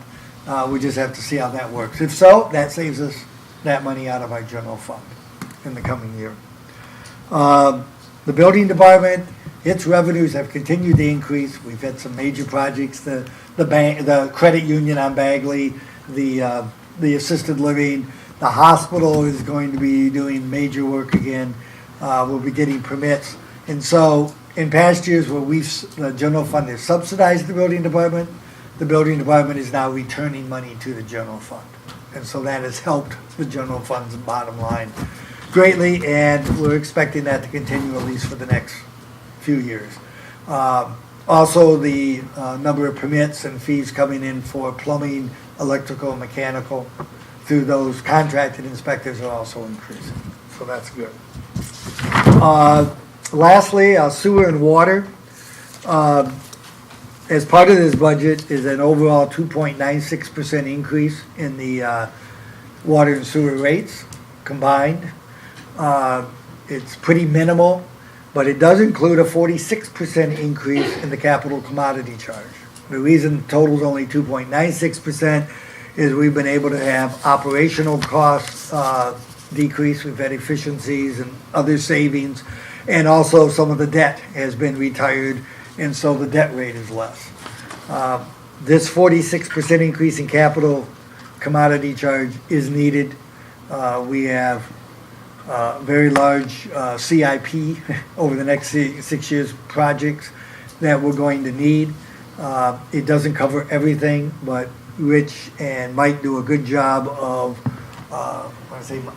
we just have to see how that works. If so, that saves us that money out of our general fund in the coming year. The building department, its revenues have continued to increase. We've had some major projects, the bank, the credit union on Bagley, the assisted living. The hospital is going to be doing major work again. We'll be getting permits. And so in past years where the general fund has subsidized the building department is now returning money to the general fund. And so that has helped the general fund's bottom line greatly, and we're expecting that to continue at least for the next few years. Also, the number of permits and fees coming in for plumbing, electrical, and mechanical through those contracted inspectors are also increasing. So that's good. Lastly, sewer and water. As part of this budget is an overall 2.96% increase in the water and sewer rates combined. It's pretty minimal, but it does include a 46% increase in the capital commodity charge. The reason the total's only 2.96% is we've been able to have operational costs decrease. We've had efficiencies and other savings, and also some of the debt has been retired, and so the debt rate is less. This 46% increase in capital commodity charge is needed. We have very large CIP over the next 6 years projects that we're going to need. It doesn't cover everything, but Rich and Mike do a good job of,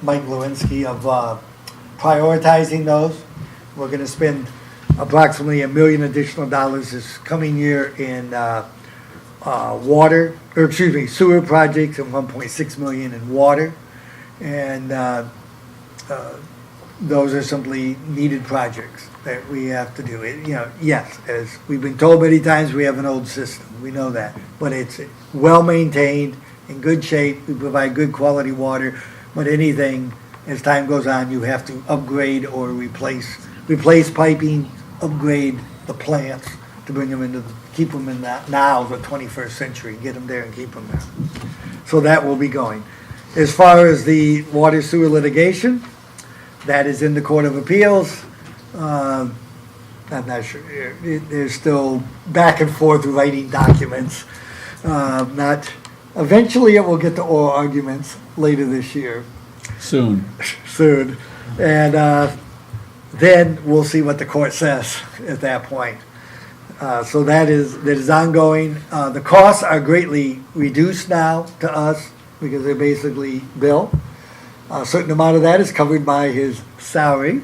Mike Lewinsky, of prioritizing those. We're going to spend approximately $1 million additional this coming year in sewer projects, and $1.6 million in water. And those are simply needed projects that we have to do. Yes, as we've been told many times, we have an old system. We know that, but it's well maintained, in good shape. We provide good quality water, but anything, as time goes on, you have to upgrade or replace piping, upgrade the plants to bring them keep them in that now the 21st century, get them there and keep them there. So that will be going. As far as the water sewer litigation, that is in the Court of Appeals. I'm not sure. They're still back and forth writing documents. Eventually it will get to oral arguments later this year. Soon. And then we'll see what the court says at that point. So that is ongoing. The costs are greatly reduced now to us because they're basically bill. A certain amount of that is covered by his salary.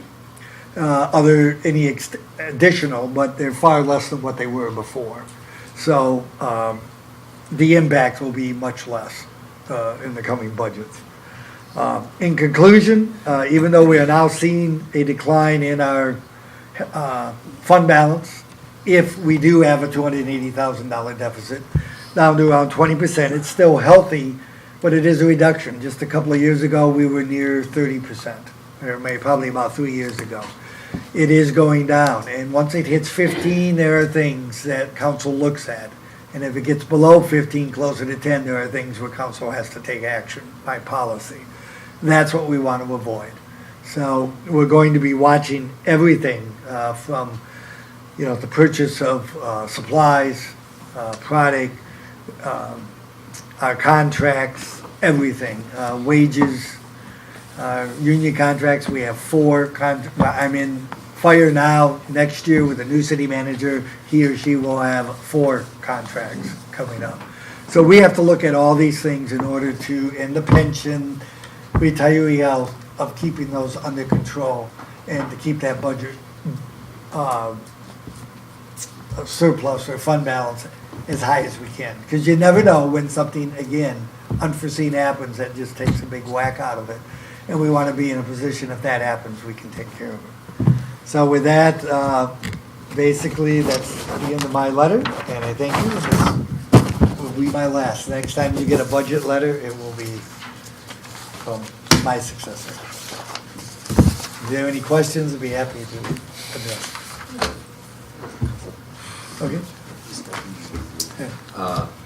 Any additional, but they're far less than what they were before. So the impact will be much less in the coming budgets. In conclusion, even though we are now seeing a decline in our fund balance, if we do have a $280,000 deficit, down to around 20%, it's still healthy, but it is a reduction. Just a couple of years ago, we were near 30%, or maybe probably about 3 years ago. It is going down, and once it hits 15, there are things that council looks at. And if it gets below 15, closer to 10, there are things where council has to take action by policy. That's what we want to avoid. So we're going to be watching everything from, the purchase of supplies, product, our contracts, everything, wages, union contracts. We have 4 I'm in fire now. Next year with a new city manager, he or she will have 4 contracts coming up. So we have to look at all these things in order to, and the pension, retiree health, of keeping those under control and to keep that budget surplus or fund balance as high as we can. Because you never know when something, again, unforeseen happens that just takes a big whack out of it. And we want to be in a position, if that happens, we can take care of it. So with that, basically, that's the end of my letter, and I thank you. This will be my last. Next time you get a budget letter, it will be from my successor. If you have any questions, I'd be happy to address. Okay?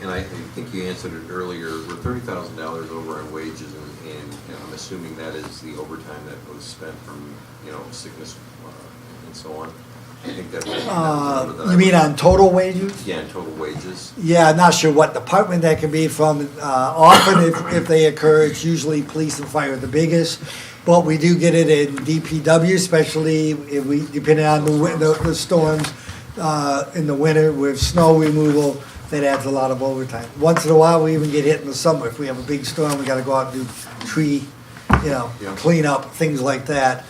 And I think you answered it earlier, we're $30,000 over on wages, and I'm assuming that is the overtime that was spent from, sickness and so on. I think that was the number that You mean on total wages? Yeah, total wages. Yeah, I'm not sure what department that can be from. Often, if they occur, it's usually police and fire the biggest. But we do get it in DPW, especially if we, depending on the storms in the winter with snow removal. That adds a lot of overtime. Once in a while, we even get hit in the summer. If we have a big storm, we got to go out and do tree, clean up, things like that.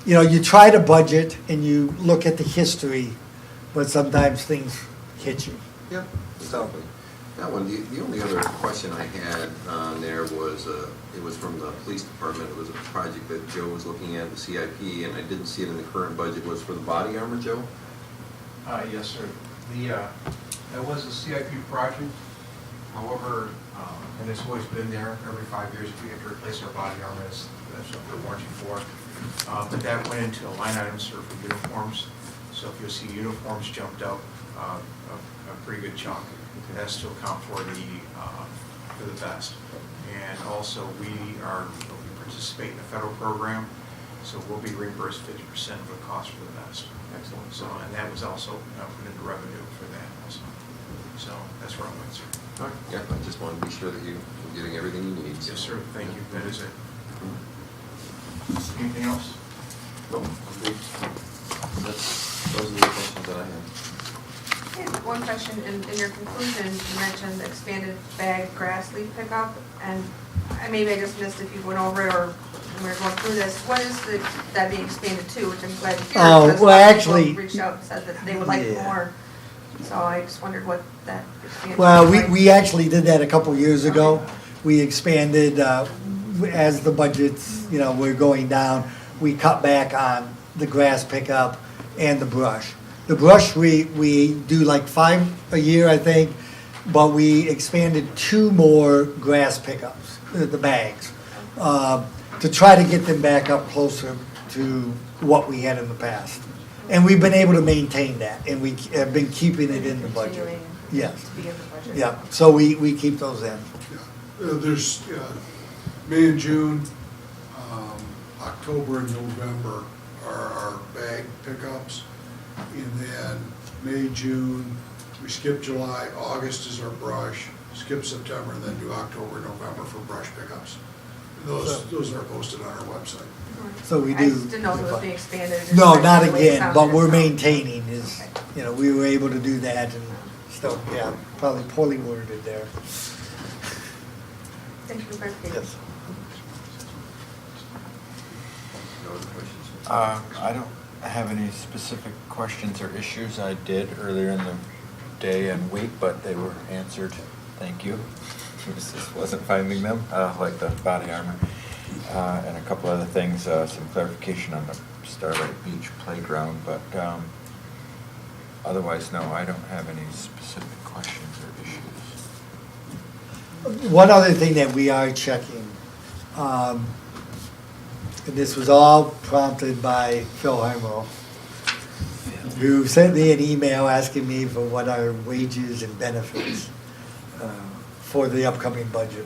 You try to budget and you look at the history, but sometimes things hit you. Yeah, exactly. That one, the only other question I had on there was, it was from the police department. It was a project that Joe was looking at, the CIP, and I didn't see it in the current budget. Was for the body armor, Joe? Yes, sir. That was a CIP project. However, and it's always been there, every 5 years we have to replace our body armor. That's what we're warranty for. But that went into a line item, sir, for uniforms. So if you'll see uniforms jumped up a pretty good chunk. That's to account for the vest. And also we participate in a federal program, so we'll be reimbursed 50% of the cost for the vest. Excellent. So, and that was also put into revenue for that also. So that's where I went, sir. All right. Yeah, I just wanted to be sure that you're getting everything you need. Yes, sir. Thank you. That is it. Anything else? No. Those are the questions that I have. I have one question. In your conclusion, you mentioned expanded bag grass leaf pickup, and maybe I just missed if you went over it or when we were going through this. What is that being expanded to, which I'm glad to hear. Oh, well, actually. Reached out and said that they would like more. So I just wondered what that expanded. Well, was like. we actually did that a couple years ago. We expanded, as the budgets, were going down, we cut back on the grass pickup and the brush. The brush, we do like 5 a year, I think, but we expanded 2 more grass pickups, the bags, to try to get them back up closer to what we had in the past. And we've been able to maintain that, and we have been keeping it in the budget. Continuing Yes. to be in the budget. Yeah, so we keep those in. There's May and June, October and November are our bag pickups. And then May, June, we skip July, August is our brush, skip September, and then do October, November for brush pickups. Those are posted on our website. So we do. I just didn't know if it was being expanded. No, not again, but we're maintaining. maintaining is, we were able to do that and still, probably poorly worded there. Thank you for clarification. Yes. No other questions? I don't have any specific questions or issues. I did earlier in the day and week, but they were answered. Thank you. just wasn't finding them, like the body armor. And a couple other things, some clarification on the Starlight Beach playground, but otherwise, no, I don't have any specific questions or issues. One other thing that we are checking, and this was all prompted by Phil Harmo, who sent me an email asking me for what are wages and benefits for the upcoming budget.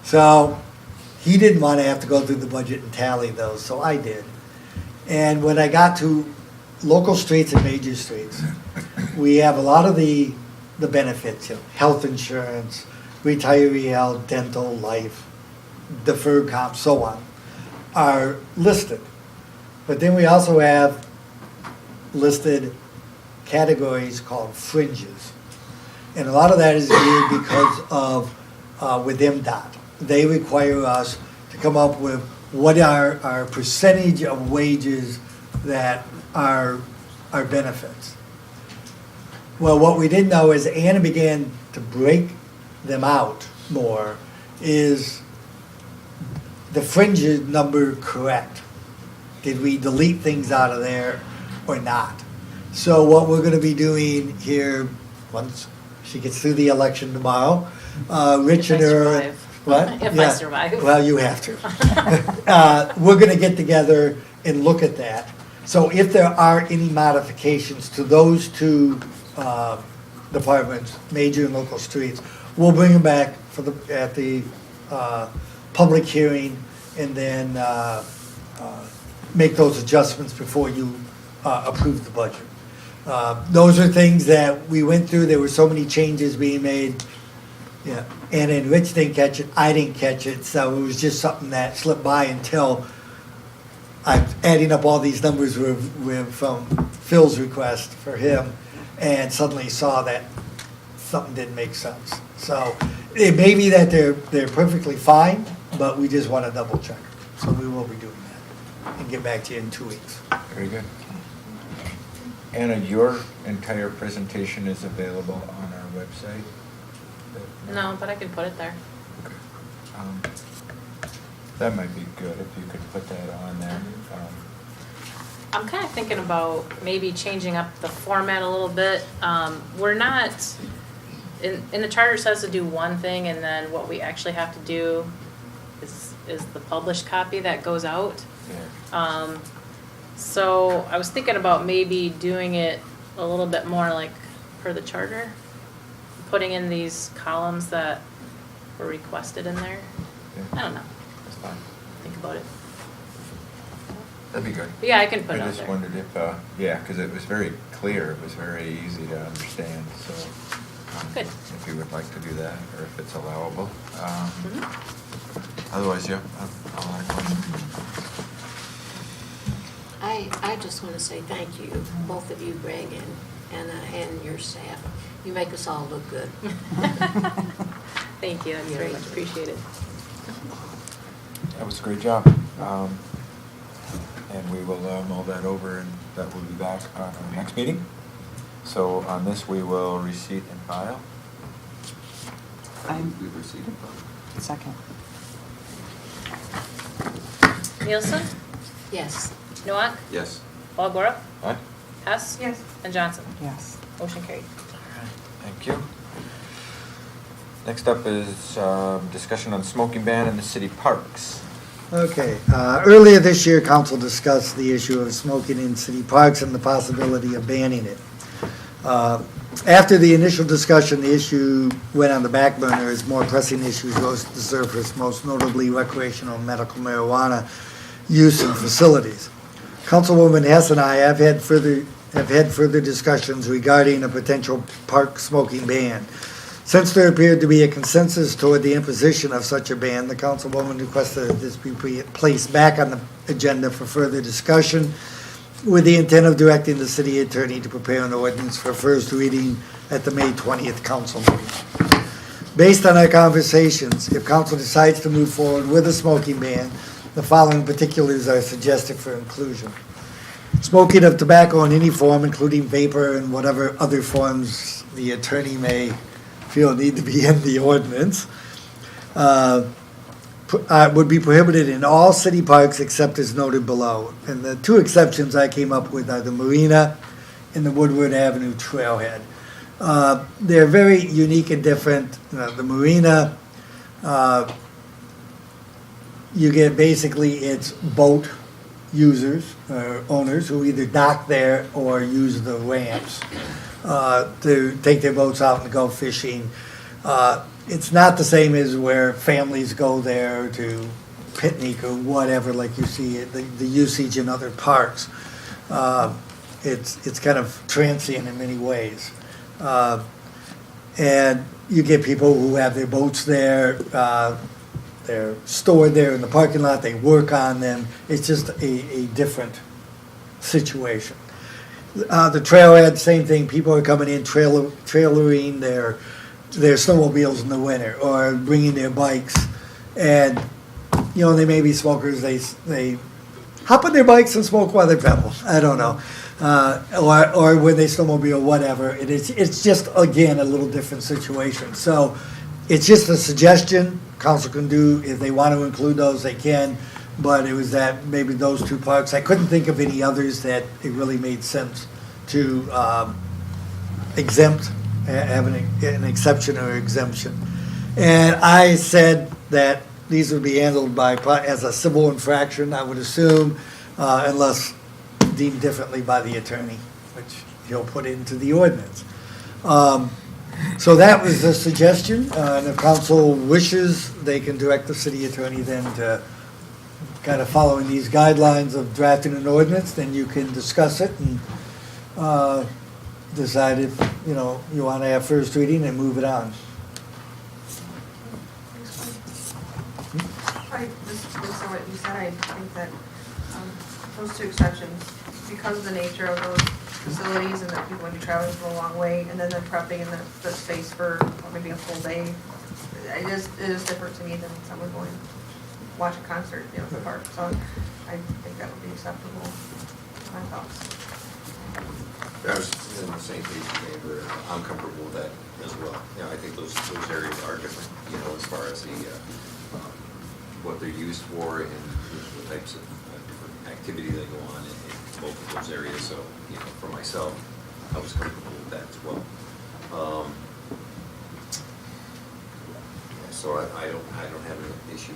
So he didn't want to have to go through the budget and tally those, so I did. And when I got to local streets and major streets, we have a lot of the benefits, health insurance, retiree health, dental, life, deferred comp, so on, are listed. But then we also have listed categories called fringes. And a lot of that is geared because of, with MDOT. They require us to come up with what are our percentage of wages that are benefits. Well, what we didn't know is Anna began to break them out more. Is the fringe number correct? Did we delete things out of there or not? So what we're gonna be doing here, once she gets through the election tomorrow, Rich and her. What? If I Yeah. survive. Well, you have to. We're gonna get together and look at that. So if there are any modifications to those two departments, major and local streets, we'll bring them back at the public hearing and then make those adjustments before you approve the budget. Those are things that we went through. There were so many changes being made. Yeah, and then Rich didn't catch it, I didn't catch it, so it was just something that slipped by until I'm adding up all these numbers from Phil's request for him, and suddenly saw that something didn't make sense. So it may be that they're perfectly fine, but we just want to double check. So we will be doing that and get back to you in 2 weeks. Very good. Anna, your entire presentation is available on our website? No, but I can put it there. Okay. That might be good if you could put that on there. I'm kind of thinking about maybe changing up the format a little bit. We're not, in the charter it says to do one thing, and then what we actually have to do is the published copy that goes out. Yeah. So I was thinking about maybe doing it a little bit more like per the charter, putting in these columns that were requested in there. Yeah. I don't know. That's fine. Think about it. That'd be good. But yeah, I can put it I out just there. wondered if, yeah, because it was very clear, it was very easy to understand, so. Good. If you would like to do that, or if it's allowable. Otherwise, yeah, I'll have a question. I just want to say thank you, both of you, Greg and your staff. You make us all look good. Thank you, that's very much appreciated. That was a great job. And we will mull that over, and that will be back on our next meeting. So on this, we will receipt and file. We've received it. Second. Nielsen? Yes. Noack? Yes. Walagora? Aye. Hess? Yes. And Johnson? Yes. Motion carried. Thank you. Next up is discussion on smoking ban in the city parks. Okay, earlier this year, council discussed the issue of smoking in city parks and the possibility of banning it. After the initial discussion, the issue went on the back burner as more pressing issues rose to the surface, most notably recreational and medical marijuana use in facilities. Councilwoman Hess and I have had further discussions regarding a potential park smoking ban. Since there appeared to be a consensus toward the imposition of such a ban, the councilwoman requested that this be placed back on the agenda for further discussion with the intent of directing the city attorney to prepare an ordinance for first reading at the May 20th council meeting. Based on our conversations, if council decides to move forward with a smoking ban, the following particulars are suggested for inclusion. Smoking of tobacco in any form, including vapor and whatever other forms the attorney may feel need to be in the ordinance, would be prohibited in all city parks except as noted below. And the two exceptions I came up with are the marina and the Woodward Avenue trailhead. They're very unique and different. The marina, you get basically it's boat users or owners who either dock there or use the ramps to take their boats out and go fishing. It's not the same as where families go there to picnic or whatever, like you see it, the usage in other parks. It's kind of transient in many ways. And you get people who have their boats there, they're stored there in the parking lot, they work on them. It's just a different situation. The trailhead, same thing, people are coming in trailering their snowmobiles in the winter or bringing their bikes, and they may be smokers. They hop on their bikes and smoke while they pedal. I don't know, or when they snowmobile, whatever. It's just again a little different situation. So it's just a suggestion. Council can do if they want to include those, they can. But it was that maybe those two parks. I couldn't think of any others that it really made sense to exempt. Have an exception or exemption. And I said that these would be handled as a civil infraction, I would assume, unless deemed differently by the attorney, which he'll put into the ordinance. So that was the suggestion, and if council wishes, they can direct the city attorney then to kind of following these guidelines of drafting an ordinance, then you can discuss it and decide if, you want to have first reading and move it on. Just based on what you said, I think that those two exceptions, because of the nature of those facilities and that people would be traveling from a long way, and then they're prepping in the space for maybe a full day, it is different to me than someone going to watch a concert at the park. So I think that would be acceptable. My thoughts. I was in the same page as Amber. I'm comfortable with that as well. I think those areas are different, as far as the what they're used for and the types of different activity that go on in both of those areas. So, for myself, I was comfortable with that as well. So I don't have an issue,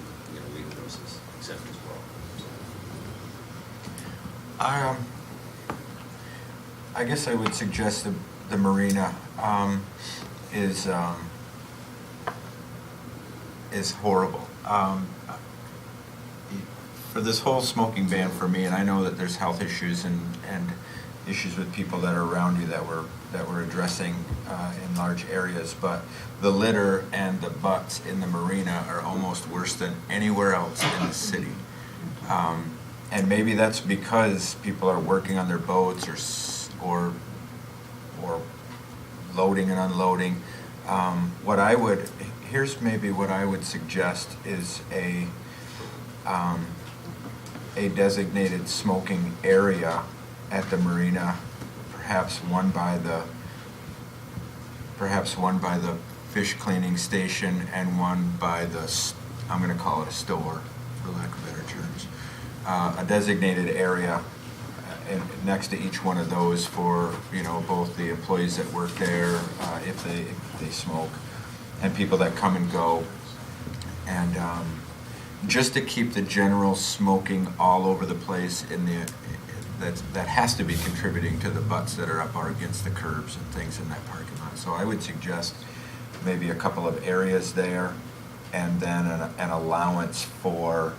leaving those as exempt as well. So. I guess I would suggest the marina is horrible. For this whole smoking ban for me, and I know that there's health issues and issues with people that are around you that we're addressing in large areas, but the litter and the butts in the marina are almost worse than anywhere else in the city. And maybe that's because people are working on their boats or loading and unloading. Here's maybe what I would suggest is a designated smoking area at the marina, perhaps one by the fish cleaning station and one by I'm going to call it a store, for lack of better terms, a designated area next to each one of those for both the employees that work there, if they smoke, and people that come and go, and just to keep the general smoking all over the place that has to be contributing to the butts that are up or against the curbs and things in that parking lot. So I would suggest maybe a couple of areas there, and then an allowance for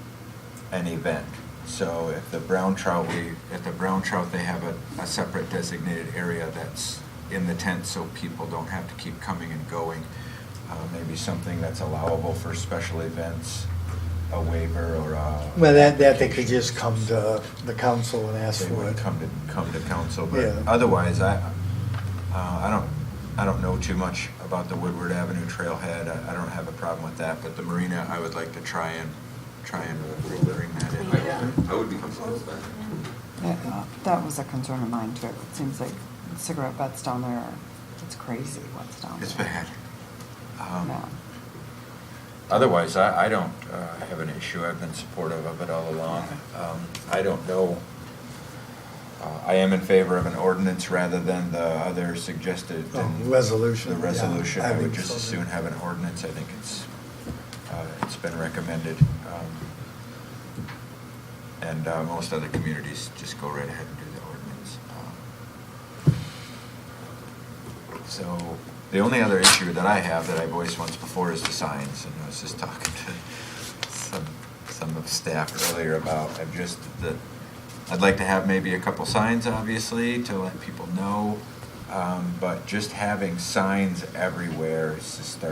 an event. So if the brown trout, they have a separate designated area that's in the tent, so people don't have to keep coming and going. Maybe something that's allowable for special events, a waiver or a. Well, that they could just come to the council and ask They for would it. come to council, but Yeah. otherwise, I don't know too much about the Woodward Avenue trailhead. I don't have a problem with that, but the marina, I would like to try and bring that in. I would be comfortable with that. Yeah, that was a concern of mine too. It seems like cigarette butts down there, it's crazy what's down there. It's bad. Yeah. Otherwise, I don't have an issue. I've been supportive of it all along. I don't know. I am in favor of an ordinance rather than the other suggested. Resolution. The resolution. Yeah, I would think just so, as too. soon have an ordinance. I think it's been recommended. And most other communities just go right ahead and do the ordinance. So the only other issue that I have that I voiced once before is the signs. And I was just talking to some of staff earlier about, I'd like to have maybe a couple signs, obviously, to let people know. But just having signs everywhere is just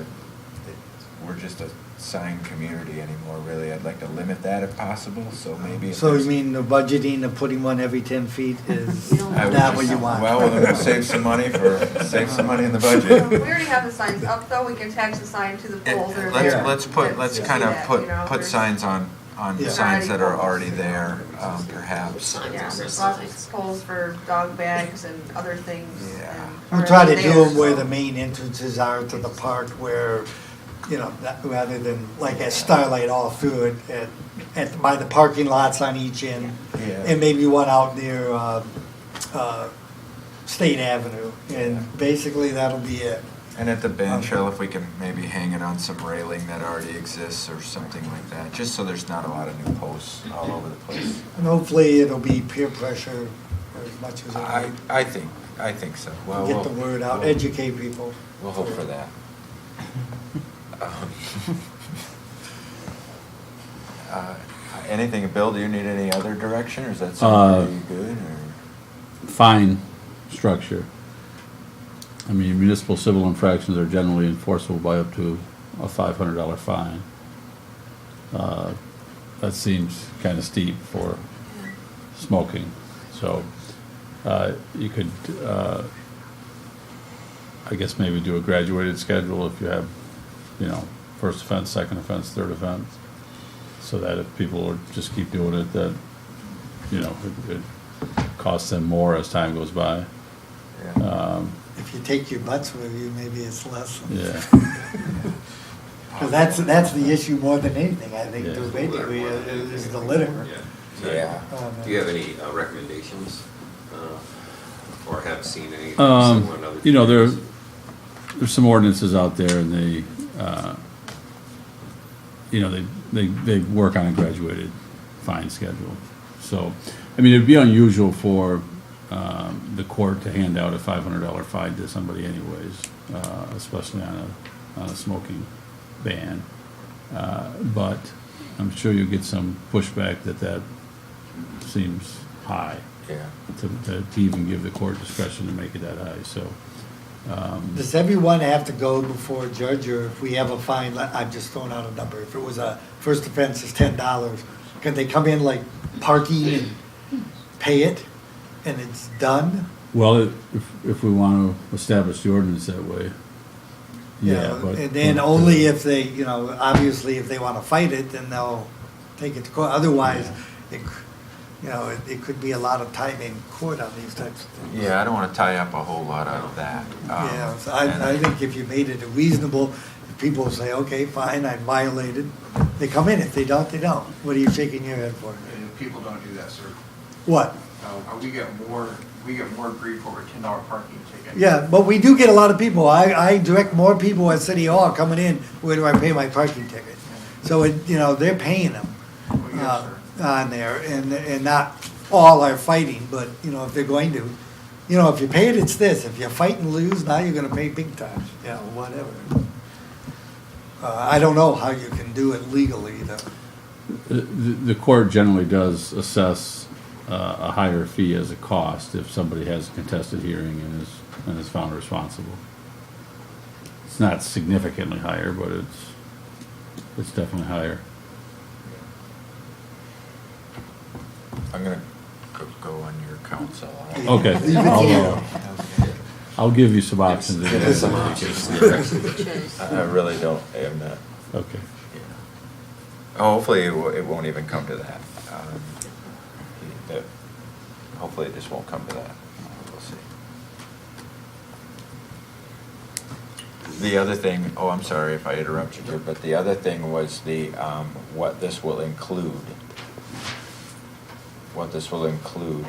we're just a sign community anymore, really. I'd like to limit that if possible, so maybe. So you mean the budgeting of putting one every 10 feet is I would not what just- you want? Well, then we'll save some money in the budget. We already have the signs up, though, we can attach the sign to the poles that are there. Let's To kind see of that, you know, put there's- signs on Yeah. signs that are already there, perhaps. Yeah, there's lots of poles for dog bags and other things. Yeah. and We'll try to already do there, them where so- the main entrances are to the park where, rather than like at Starlight all through it, by the parking lots on each end. Yeah. And maybe one out near State Avenue. And basically that'll be it. And at the band shell, if we can maybe hang it on some railing that already exists or something like that, just so there's not a lot of new posts all over the place. And hopefully it'll be peer pressure as much as it I think so. Well, will. Get the word out, educate people. We'll hope for that. Anything, Bill, do you need any other direction, or is that something pretty good? Or? Fine structure. I mean, municipal civil infractions are generally enforceable by up to a $500 fine. That seems kind of steep for smoking. So you could, I guess, maybe do a graduated schedule if you have, first offense, second offense, third offense, so that if people would just keep doing it, that, it costs them more as time goes by. Yeah. If you take your butts with you, maybe it's less. Yeah. Because that's the issue more than anything, I think, Yeah. to basically, is the litter. Yeah. Do you have any recommendations, or have seen any similar in other communities? There's some ordinances out there, and they work on a graduated fine schedule. So, I mean, it'd be unusual for the court to hand out a $500 fine to somebody anyways, especially on a smoking ban. But I'm sure you get some pushback that seems high. Yeah. To even give the court discretion to make it that high, so. Does everyone have to go before a judge, or if we have a fine, I'm just throwing out a number, if it was a first offense is $10, can they come in like parking and pay it, and it's done? Well, if we want to establish the ordinance that way, yeah, but. And then only if they, obviously if they want to fight it, then they'll take it to court, otherwise, it could be a lot of time in court on these types of things. Yeah, I don't want to tie up a whole lot of that. Yeah, so I think if you made it reasonable, people say, okay, fine, I violated, they come in, if they don't, they don't. What are you shaking your head for? And people don't do that, sir. What? We get more grief over $10 parking ticket. Yeah, but we do get a lot of people, I direct more people at City Hall coming in, where do I pay my parking ticket? So, they're paying them. Well, yes, sir. On there, and not all are fighting, but, if they're going to, if you pay it, it's this, if you fight and lose, now you're gonna pay big time, whatever. I don't know how you can do it legally, though. The court generally does assess a higher fee as a cost if somebody has a contested hearing and is found responsible. It's not significantly higher, but it's definitely higher. I'm gonna go on your counsel. Okay. I'll give you some options. Give us some options. I really don't, I'm not. Okay. Hopefully it won't even come to that. Hopefully it just won't come to that. We'll see. Does The other thing, oh, I'm sorry if I interrupted you, but the other thing was the, what this will include. What this will include,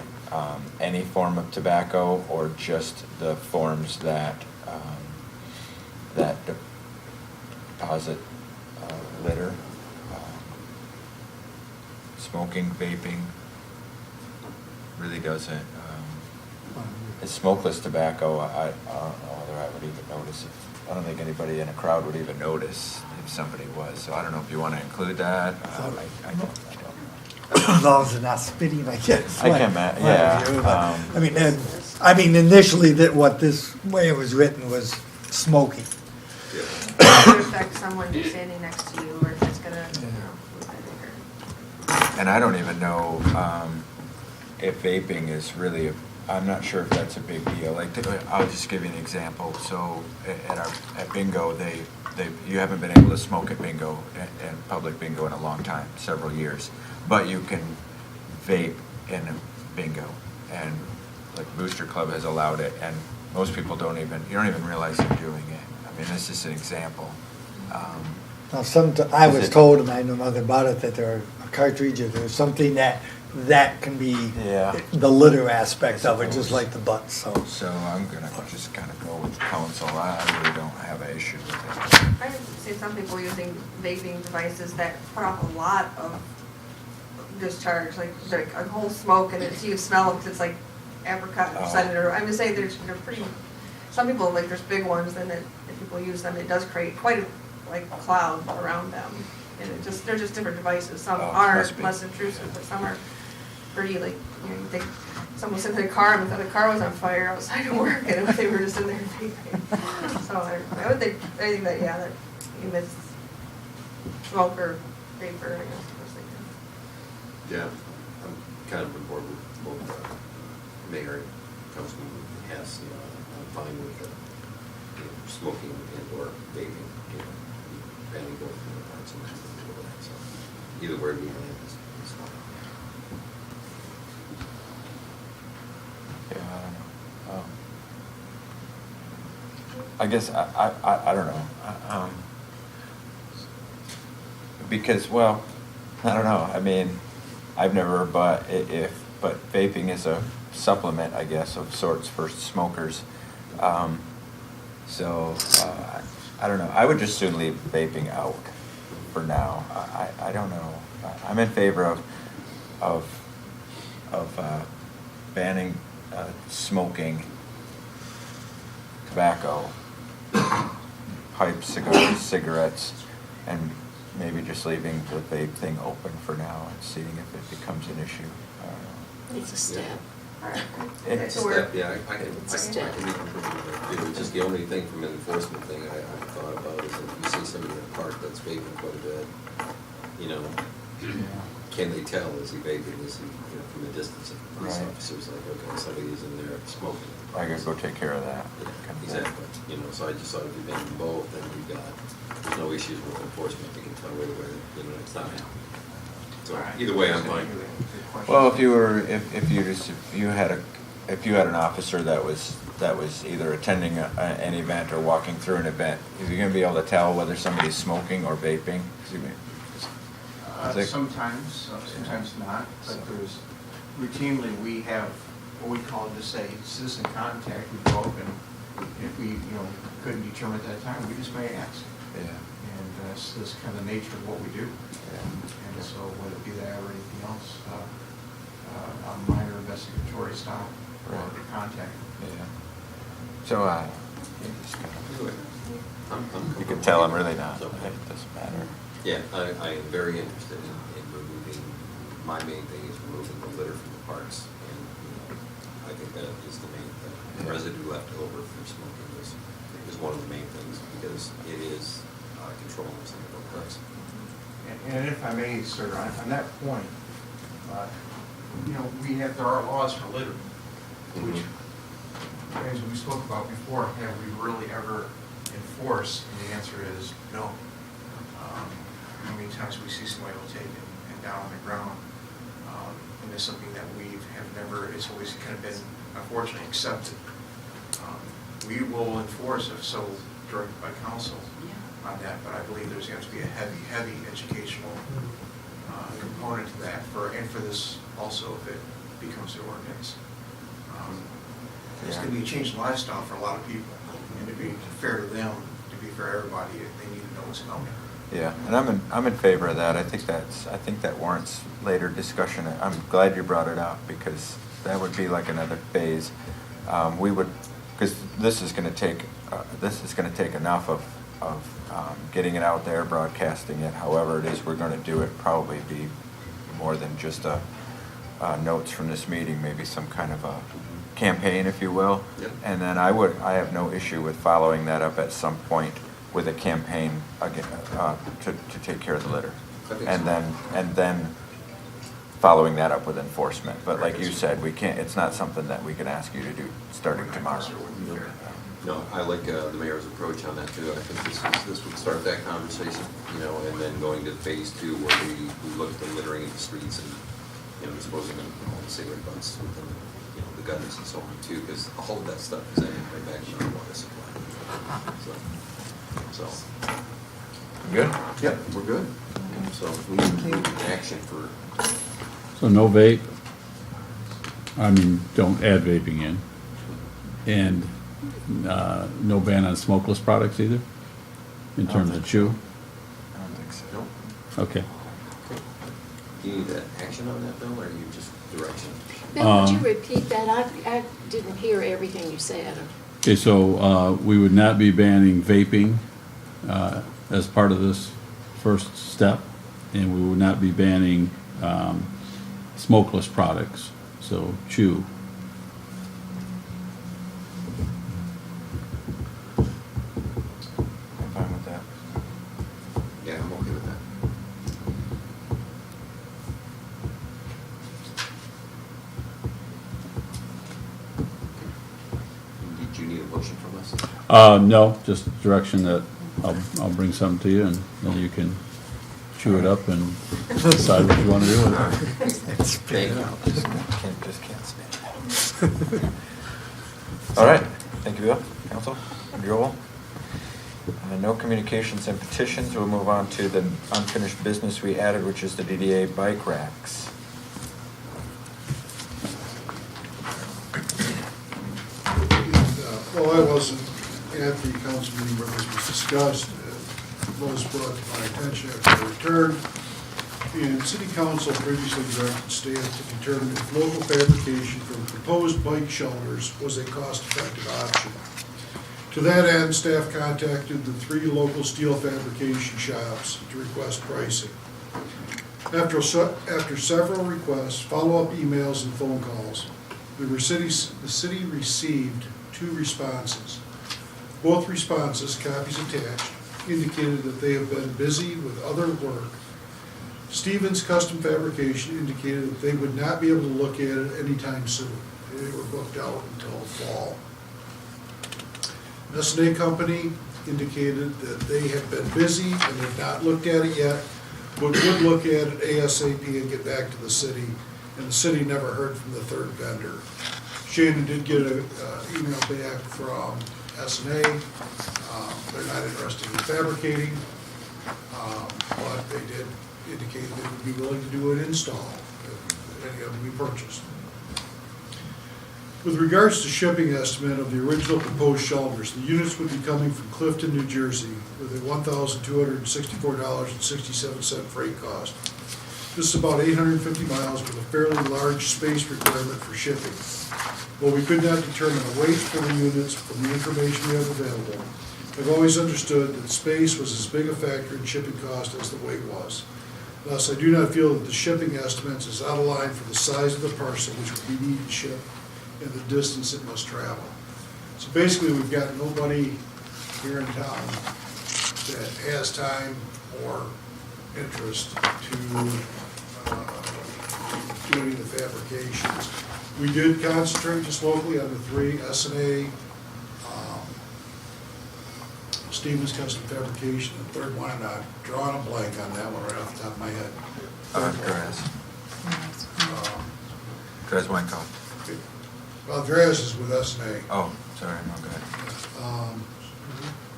any form of tobacco or just the forms that, that deposit litter, smoking, vaping, really doesn't. It's smokeless tobacco, I don't know whether I would even notice it. I don't think anybody in a crowd would even notice if somebody was, so I don't know if you want to include that. I don't. As long as they're not spitting, I guess. I can, yeah. I mean, initially, what this way it was written was smoking. It could affect someone who's standing next to you, or if it's gonna, you know, move anything. And I don't even know if vaping is really, I'm not sure if that's a big deal. Like, I'll just give you an example. So at bingo, you haven't been able to smoke at bingo and public bingo in a long time, several years. But you can vape in a bingo, and like Booster Club has allowed it, and most people you don't even realize you're doing it. I mean, this is an example. Now, I was told, and I know nothing about it, that there are cartridges or something that can be the litter aspect of it, just like the butts. So I'm gonna just kind of go with council. I really don't have an issue with it. I've seen some people using vaping devices that put off a lot of discharge, like a whole smoke, and you smell it because it's like apricot or senator. I'm just saying they're pretty. Some people, like, there's big ones, and if people use them, it does create quite a cloud around them, and they're just different devices. Some are less intrusive, but some are pretty, like, you know, you think someone was in their car and thought the car was on fire outside of work, and they were just in there vaping. So I think that that you miss smoke or vapor, I guess. Yeah, I'm kind of on board with both Mayor and Councilman Hess. You know, I'm fine with smoking and or vaping. You know, banning both of the parts and that. So either word we land is fine. Yeah, I don't know. I guess I don't know. Because, well, I don't know. I mean, I've never, but vaping is a supplement, I guess, of sorts for smokers. So I don't know. I would just soon leave vaping out for now. I don't know. I'm in favor of banning smoking tobacco, pipes, cigars, cigarettes, and maybe just leaving the vape thing open for now and seeing if it becomes an issue. It's a step. It's a step, yeah, I can It's just the only thing from an enforcement thing I thought about is if you see somebody in a park that's vaping quite a bit, you know, can they tell, is he vaping, is he, you know, from a distance, if the police officer's like, okay, somebody is in there smoking. I gotta go take care of that. Yeah, exactly, you know, so I just thought if you ban both, then there's no issues with enforcement, you can tell right away, you know, it's not happening. So either way, I'm fine. Well, if you had an officer that was either attending an event or walking through an event, is he gonna be able to tell whether somebody's smoking or vaping? Sometimes not, but there's routinely we have what we call just say citizen contact. We go up and if we couldn't determine at that time, we just may ask. Yeah. And that's kind of the nature of what we do. And so whether it be that or anything else, a minor investigatory stop or contact. Yeah. So you can tell I'm really not. It doesn't matter. Yeah, I am very interested in removing, my main thing is removing the litter from the parks. And I think that is the main thing. The residue left over from smoking is one of the main things because it is controlling some of the parks. And if I may, sir, on that point, there are laws for litter, which, as we spoke about before, have we really ever enforced? And the answer is no. How many times we see somebody will take and down on the ground, and it's something that we have never, it's always kind of been unfortunately accepted. We will enforce if so directed by council on that, but I believe there's going to be a heavy educational component to that and for this also if it becomes an ordinance. It's going to be a change in lifestyle for a lot of people, and to be fair to them, to be fair to everybody, they need to know what's coming. Yeah, and I'm in favor of that. I think that warrants later discussion. I'm glad you brought it up because that would be like another phase. Because this is going to take enough of getting it out there, broadcasting it. However it is we're going to do it, probably be more than just notes from this meeting, maybe some kind of a campaign, if you will. Yep. And then I have no issue with following that up at some point with a campaign again to take care of the litter, and then following that up with enforcement. But like you said, we can't. It's not something that we can ask you to do starting tomorrow. No, I like the mayor's approach on that too. I think this would start that conversation, and then going to phase 2 where we look at the littering in the streets and disposing of all the cigarette butts within the gutters and so on too, because all of that stuff is ending right back in our water supply. So. Good? Yep, we're good. So we need action for. So no vape, don't add vaping in, and no ban on smokeless products either, in terms of chew? I don't think so. Nope. Okay. Do you need action on that, Bill, or are you just direction? Bill, would you repeat that? I didn't hear everything you said. Okay, so we would not be banning vaping as part of this first step, and we would not be banning smokeless products, so chew. I'm fine with that. Yeah, I'm okay with that. Did you need a motion from us? No, just direction that I'll bring something to you, and then you can chew it up and decide what you want to do with it. Spit it out. Just can't stand it. All right. Thank you, Bill. Council, Joel. No communications and petitions. We'll move on to the unfinished business we added, which is the DDA bike racks. Well, I wasn't at the council meeting where this was discussed. It was brought to my attention after I returned. And city council previously directed staff to determine if local fabrication from proposed bike shelters was a cost-effective option. To that end, staff contacted the 3 local steel fabrication shops to request pricing. After several requests, follow-up emails, and phone calls, the city received 2 responses. Both responses, copies attached, indicated that they have been busy with other work. Stevens Custom Fabrication indicated that they would not be able to look at it anytime soon. They were booked out until fall. S&A Company indicated that they have been busy and have not looked at it yet, but would look at it ASAP and get back to the city, and the city never heard from the third vendor. Shannon did get an email back from S&A. They're not interested in fabricating, but they did indicate they would be willing to do an install if any of them we purchased. With regards to shipping estimate of the original proposed shelters, the units would be coming from Clifton, New Jersey, with a $1,264.67 freight cost. This is about 850 miles with a fairly large space requirement for shipping. While we could not determine a weight for the units from the information we have available, I've always understood that space was as big a factor in shipping cost as the weight was. Thus, I do not feel that the shipping estimates is out of line for the size of the parcel which would be needed to ship and the distance it must travel. So basically, we've got nobody here in town that has time or interest to do any of the fabrications. We did concentrate just locally on the 3, S&A, Stevens Custom Fabrication, the third one, I'm not drawing a blank on that one right off the top of my head. Dres Weinkauf. Well, Dres is with S&A. Oh, sorry, no, go ahead.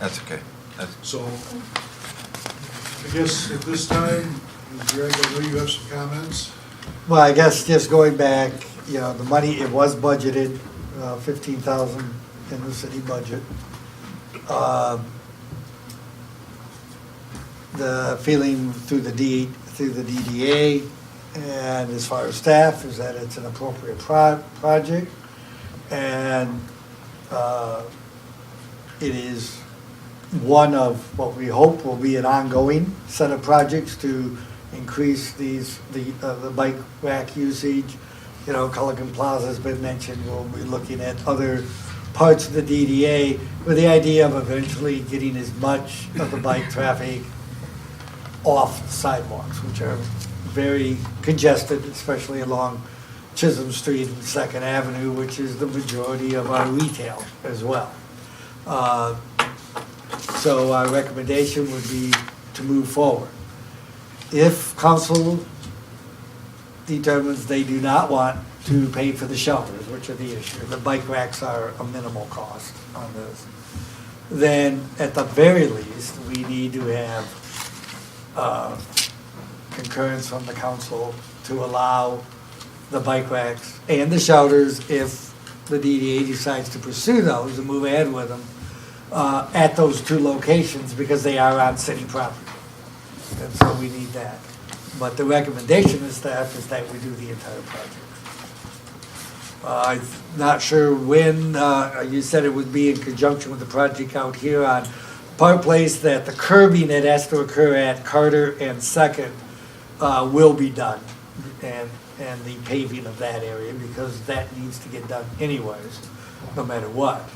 That's okay. So, I guess at this time, Greg, I know you have some comments. Well, I guess just going back, the money, it was budgeted, 15,000 in the city budget. The feeling through the DDA, and as far as staff, is that it's an appropriate project. And it is one of what we hope will be an ongoing set of projects to increase the bike rack usage. Culligan Plaza has been mentioned. We'll be looking at other parts of the DDA with the idea of eventually getting as much of the bike traffic off the sidewalks, which are very congested, especially along Chisholm Street and Second Avenue, which is the majority of our retail as well. So our recommendation would be to move forward. If council determines they do not want to pay for the shelters, which are the issue, the bike racks are a minimal cost on this, then at the very least, we need to have concurrence from the council to allow the bike racks and the shelters, if the DDA decides to pursue those and move ahead with them, at those two locations, because they are on city property. And so we need that. But the recommendation of staff is that we do the entire project. I'm not sure when, you said it would be in conjunction with the project out here on Park Place, that the curbing that has to occur at Carter and Second will be done, and the paving of that area, because that needs to get done anyways, no matter what.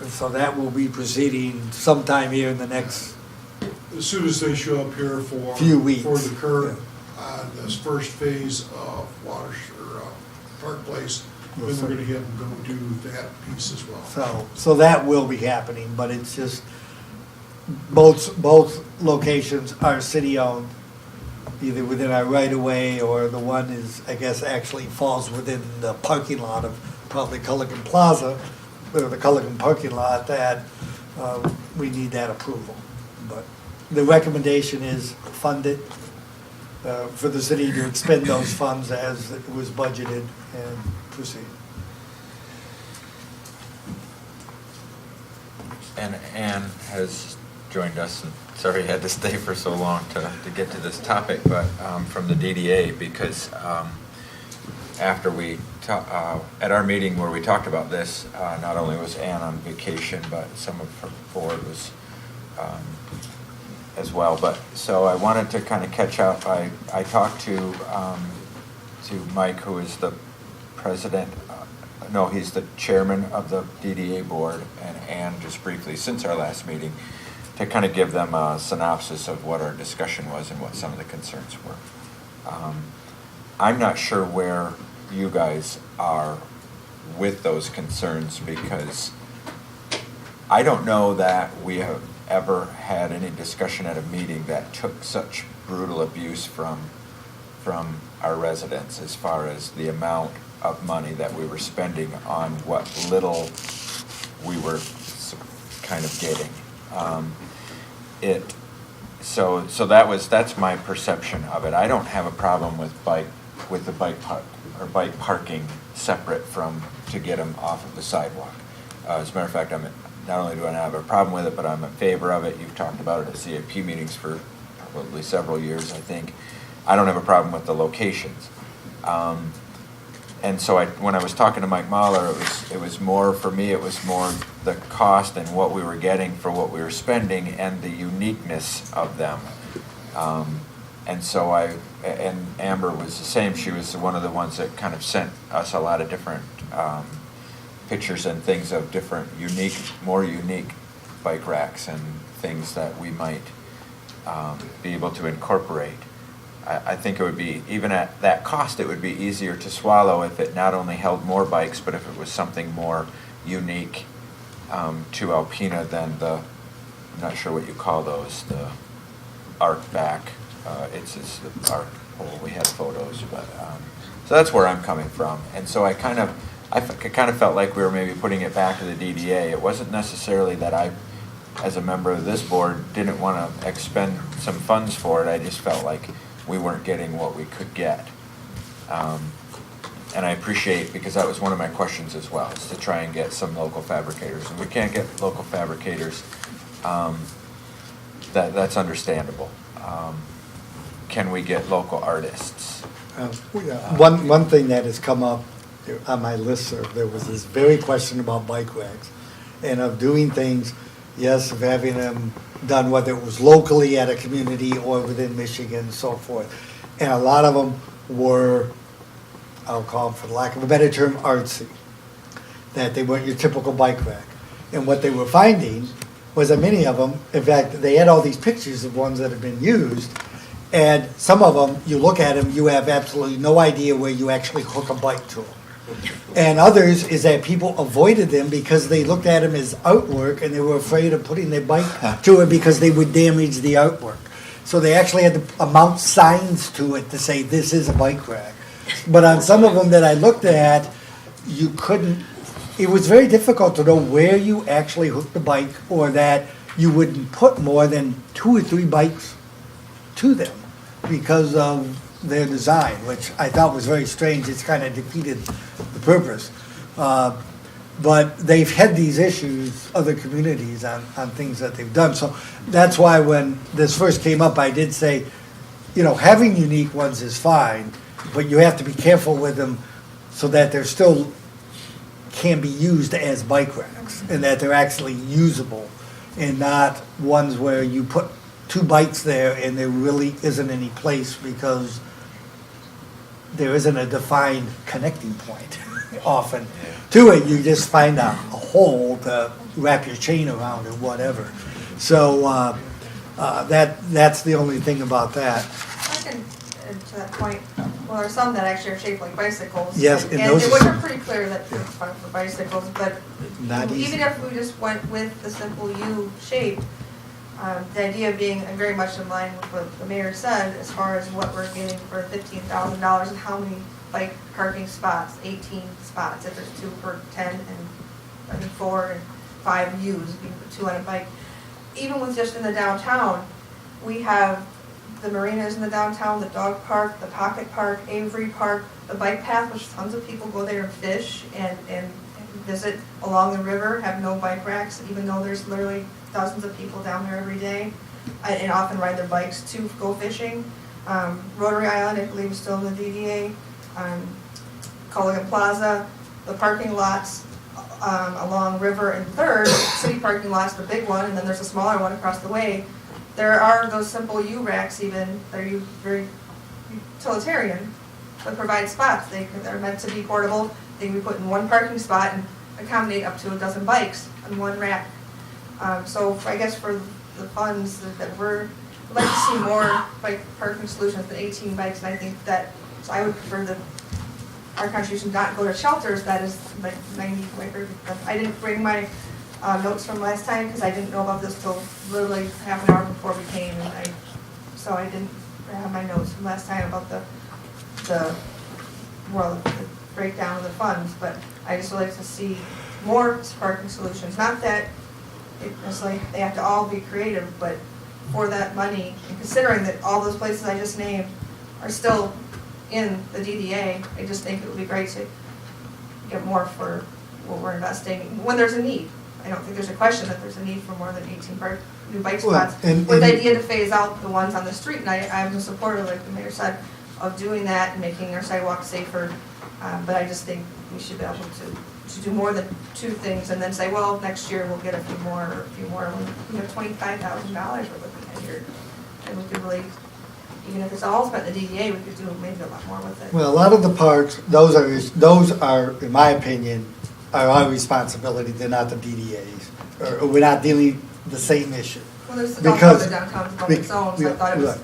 And so that will be proceeding sometime here in the next As soon as they show up here for few weeks. For the curb on this first phase of Park Place, then we're gonna have them go do that piece as well. So that will be happening, but it's just, both locations are city-owned, either within our right-of-way, or the one is, I guess, actually falls within the parking lot of probably Culligan Plaza, or the Culligan parking lot, that we need that approval. But the recommendation is fund it, for the city to expend those funds as it was budgeted, and proceed. And Ann has joined us, and sorry you had to stay for so long to get to this topic, but from the DDA, because after we, at our meeting where we talked about this, not only was Ann on vacation, but some of her board was as well. But so I wanted to kind of catch up. I talked to Mike, who is the president, no, he's the chairman of the DDA board, and Ann just briefly since our last meeting, to kind of give them a synopsis of what our discussion was and what some of the concerns were. I'm not sure where you guys are with those concerns, because I don't know that we have ever had any discussion at a meeting that took such brutal abuse from our residents, as far as the amount of money that we were spending on what little we were kind of getting. That's my perception of it. I don't have a problem with the bike park or bike parking separate from, to get them off of the sidewalk. As a matter of fact, not only do I not have a problem with it, but I'm in favor of it. You've talked about it at CIP meetings for probably several years, I think. I don't have a problem with the locations. And so when I was talking to Mike Mahler, it was more, for me, it was more the cost and what we were getting for what we were spending, and the uniqueness of them. And so and Amber was the same. She was one of the ones that kind of sent us a lot of different pictures and things of different more unique bike racks and things that we might be able to incorporate. I think it would be, even at that cost, it would be easier to swallow if it not only held more bikes, but if it was something more unique to Alpena than I'm not sure what you call those, the arc back. It's the arc pole. We had photos, but so that's where I'm coming from. And so I kind of felt like we were maybe putting it back to the DDA. It wasn't necessarily that I as a member of this board, didn't want to expend some funds for it. I just felt like we weren't getting what we could get. And I appreciate, because that was one of my questions as well, is to try and get some local fabricators. And we can't get local fabricators, that's understandable. Can we get local artists? One thing that has come up on my listserv, there was this very question about bike racks and of doing things, yes, of having them done, whether it was locally at a community or within Michigan and so forth. And a lot of them were, I'll call them, for lack of a better term, artsy, that they weren't your typical bike rack. And what they were finding was that many of them, in fact, they had all these pictures of ones that had been used, and some of them, you look at them, you have absolutely no idea where you actually hook a bike to them. And others is that people avoided them because they looked at them as artwork and they were afraid of putting their bike to it because they would damage the artwork. So they actually had to mount signs to it to say, this is a bike rack. But on some of them that I looked at, you couldn't, it was very difficult to know where you actually hooked the bike, or that you wouldn't put more than 2 or 3 bikes to them because of their design, which I thought was very strange. It's kind of defeated the purpose. But they've had these issues, other communities, on things that they've done. So that's why when this first came up, I did say, you know, having unique ones is fine, but you have to be careful with them so that they're still can be used as bike racks and that they're actually usable, and not ones where you put 2 bikes there and there really isn't any place because there isn't a defined connecting point often to it. You just find a hole to wrap your chain around or whatever. So that's the only thing about that. I can, to that point, well, there are some that actually are shaped like bicycles. Yes, and those which are are pretty clear that it's fun for bicycles, but Not easy. even if we just went with the simple U shape, the idea being very much in line with what the mayor said as far as what we're getting for $15,000 and how many bike parking spots, 18 spots, if there's 2 per 10, and I think 4 and 5 U's, you can put 2 on a bike. Even with just in the downtown, we have the marinas in the downtown, the dog park, the pocket park, Avery Park, the bike path, which tons of people go there and fish and visit along the river, have no bike racks, even though there's literally dozens of people down there every day, and often ride their bikes to go fishing. Rotary Island, I believe, is still in the DDA. Culligan Plaza, the parking lots along River and 3rd, city parking lots, the big one, and then there's a smaller one across the way. There are those simple U racks even, they're very utilitarian, but provide spots. They're meant to be portable. They can be put in one parking spot and accommodate up to a dozen bikes in one rack. So I guess for the funds that we'd like to see more bike parking solutions than 18 bikes, and I think that, so I would prefer that our contribution not go to shelters, that is like 90, I didn't bring my notes from last time because I didn't know about this till literally half an hour before we came, and so I didn't have my notes from last time about the breakdown of the funds, but I just would like to see more parking solutions. Not that it's like they have to all be creative, but for that money, and considering that all those places I just named are still in the DDA, I just think it would be great to get more for what we're investing when there's a need. I don't think there's a question that there's a need for more than 18 new bike spots. With the idea to phase out the ones on the street, and I'm a supporter, like the mayor said, of doing that and making our sidewalks safer. But I just think we should be able to do more than 2 things and then say, well, next year we'll get a few more. When, $25,000 we're looking at here, and we could really, even if it's all spent in the DDA, we could do maybe a lot more with it. Well, a lot of the parks, those are, in my opinion, are our responsibility. They're not the DDA's, or we're not dealing the same issue. Well, there's the downtown public zones, so I thought it was.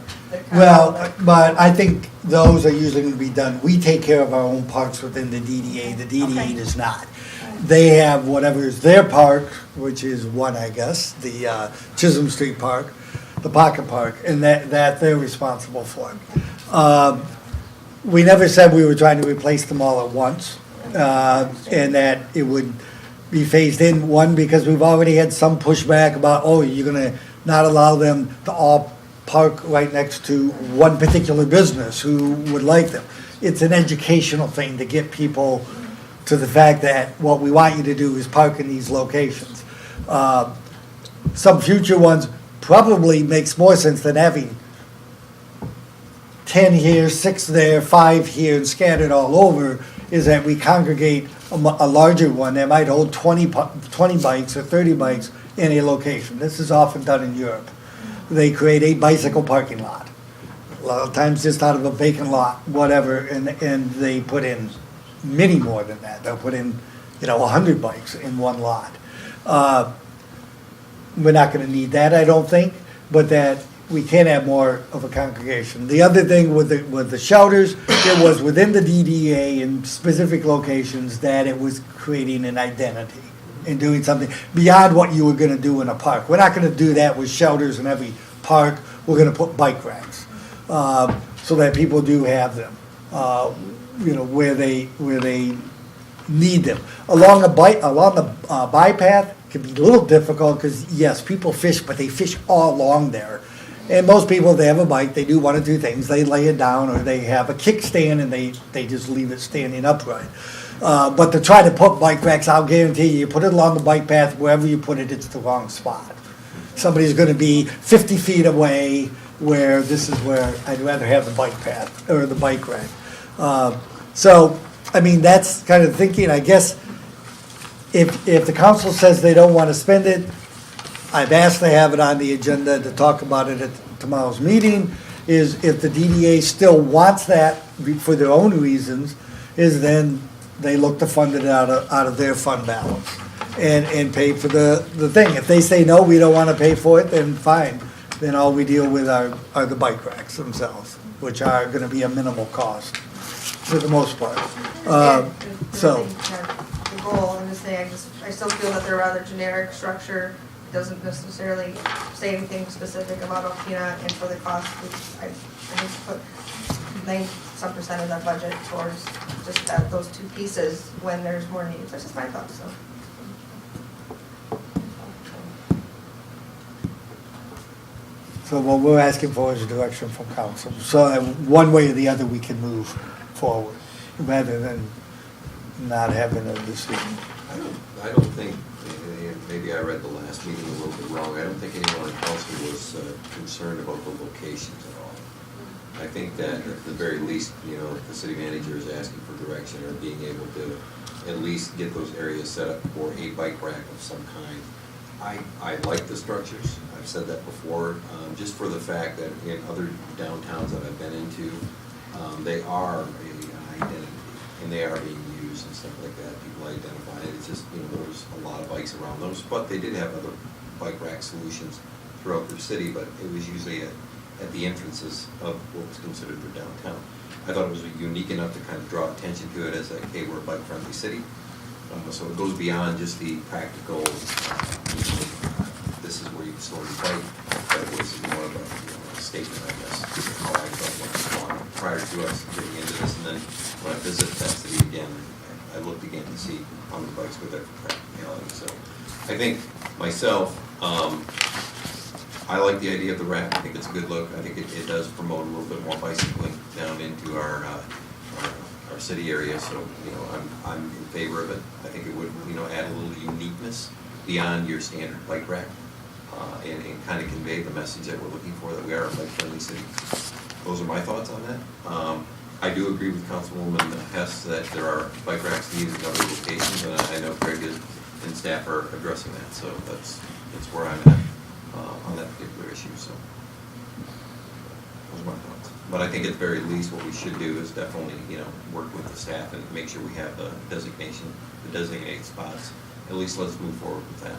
Well, but I think those are usually going to be done. We take care of our own parks within the DDA. The DDA does not. They have whatever is their park, which is one, I guess, the Chisholm Street Park, the Pocket Park, and that they're responsible for. We never said we were trying to replace them all at once, and that it would, be phased in. One, because we've already had some pushback about, oh, you're gonna not allow them to all park right next to one particular business who would like them. It's an educational thing to get people to the fact that what we want you to do is park in these locations. Some future ones probably makes more sense than having 10 here, 6 there, 5 here, and scattered all over, is that we congregate a larger one that might hold 20 bikes or 30 bikes in a location. This is often done in Europe. They create a bicycle parking lot. A lot of times just out of a vacant lot, whatever, and they put in many more than that. They'll put in, 100 bikes in one lot. We're not gonna need that, I don't think, but that we can have more of a congregation. The other thing with the shelters, it was within the DDA in specific locations that it was creating an identity and doing something beyond what you were gonna do in a park. We're not gonna do that with shelters in every park. We're gonna put bike racks, so that people do have them, where they need them. Along the bypath can be a little difficult, because yes, people fish, but they fish all along there. And most people, if they have a bike, they do one or two things. They lay it down, or they have a kickstand and they just leave it standing upright. But to try to put bike racks, I'll guarantee you put it along the bike path, wherever you put it, it's the wrong spot. Somebody's gonna be 50 feet away, where this is where I'd rather have the bike path, or the bike rack. So, that's kind of thinking. I guess if the council says they don't wanna spend it, I've asked to have it on the agenda to talk about it at tomorrow's meeting, is if the DDA still wants that for their own reasons, is then they look to fund it out of their fund balance and pay for the thing. If they say, no, we don't want to pay for it, then fine. Then all we deal with are the bike racks themselves, which are going to be a minimal cost for the most part. So. The goal, I'm just saying, I still feel that they're rather generic structure. It doesn't necessarily say anything specific about Alpena, and for the cost, I just put 90% of that budget towards just those two pieces when there's more needs. That's just my thoughts, so. So what we're asking for is a direction from council. So one way or the other, we can move forward, rather than not having a decision. I don't think, maybe I read the last meeting a little bit wrong, I don't think anyone in council was concerned about the locations at all. I think that at the very least, the city manager is asking for direction, or being able to at least get those areas set up for a bike rack of some kind. I like the structures, I've said that before, just for the fact that in other downtowns that I've been into, they are an identity, and they are being used and stuff like that. People identify it. It's just, there's a lot of bikes around those, but they did have other bike rack solutions throughout their city, but it was usually at the entrances of what was considered their downtown. I thought it was unique enough to kind of draw attention to it as a, hey, we're a bike-friendly city. So it goes beyond just the practical, this is where you store your bike, but it was more of a statement, I guess, how I felt what was going on prior to us getting into this. And then when I visited that city again, I looked again to see how many bikes were there for practicality. So I think myself, I like the idea of the rack. I think it's a good look. I think it does promote a little bit more bicycling down into our city area. So I'm in favor of it. I think it would add a little uniqueness beyond your standard bike rack, and kind of convey the message that we're looking for, that we are a bike-friendly city. Those are my thoughts on that. I do agree with Councilwoman Hess that there are bike racks needed in other locations, and I know Greg and staff are addressing that. So that's where I'm at on that particular issue. So those are my thoughts. But I think at the very least, what we should do is definitely, work with the staff and make sure we have the designation, the designated spots. At least let's move forward with that.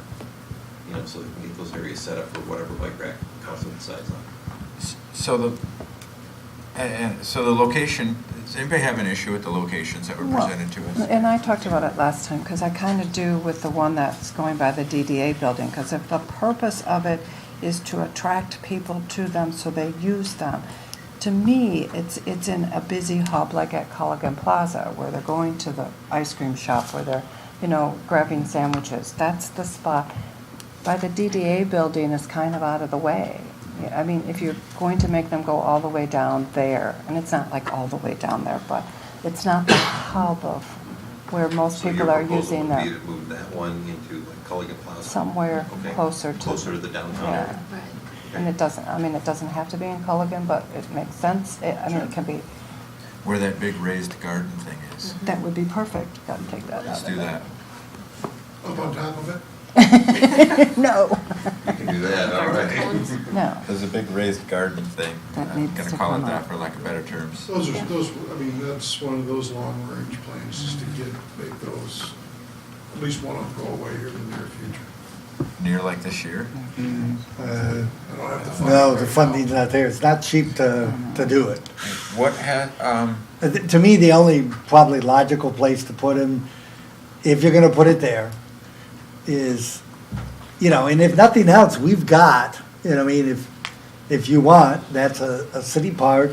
So we can get those areas set up for whatever bike rack council decides on. So the location, does anybody have an issue with the locations that were presented to us? And I talked about it last time, because I kind of do with the one that's going by the DDA building, because if the purpose of it is to attract people to them so they use them, to me, it's in a busy hub like at Culligan Plaza, where they're going to the ice cream shop, where they're grabbing sandwiches. That's the spot. By the DDA building is kind of out of the way. I mean, if you're going to make them go all the way down there, and it's not like all the way down there, but it's not the hub of where most So people your are proposal using would be them. to move that one into like Culligan Plaza? Somewhere Okay. closer to. Closer to the downtown Yeah. area? Right. And it doesn't have to be in Culligan, but it makes sense. It can be, Where that big raised garden thing is. that would be perfect. Got to take that out Let's of do it. that. Up on top of it? No, You can do that, all right. no. There's a big raised garden thing. That I'm needs gonna to call it come that up. for lack of better terms. Those, that's one of those long-range plans, is to make those, at least one of them go away here in the near future. Near like this year? I don't have the funding. No, right the now. funding's not there. It's not cheap to do it. What had, To me, the only probably logical place to put him, if you're gonna put it there, is, and if nothing else, we've got, if you want, that's a city park.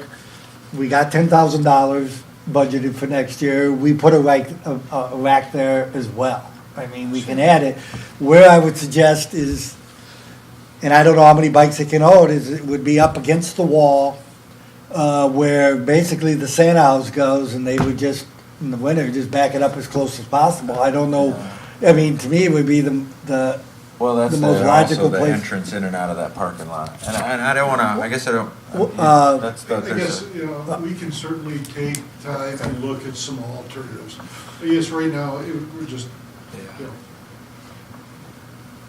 We got $10,000 budgeted for next year. We put a rack there as well. I mean, we can add it. Where I would suggest is, and I don't know how many bikes it can hold, is it would be up against the wall, where basically the Santa house goes, and they would just, in the winter, just back it up as close as possible. I don't know, to me, it would be the well, that's the most also logical the place. entrance in and out of that parking lot. And I don't wanna, I guess I don't, that's, I there's, guess, we can certainly take time and look at some alternatives. But yes, right now, we're just,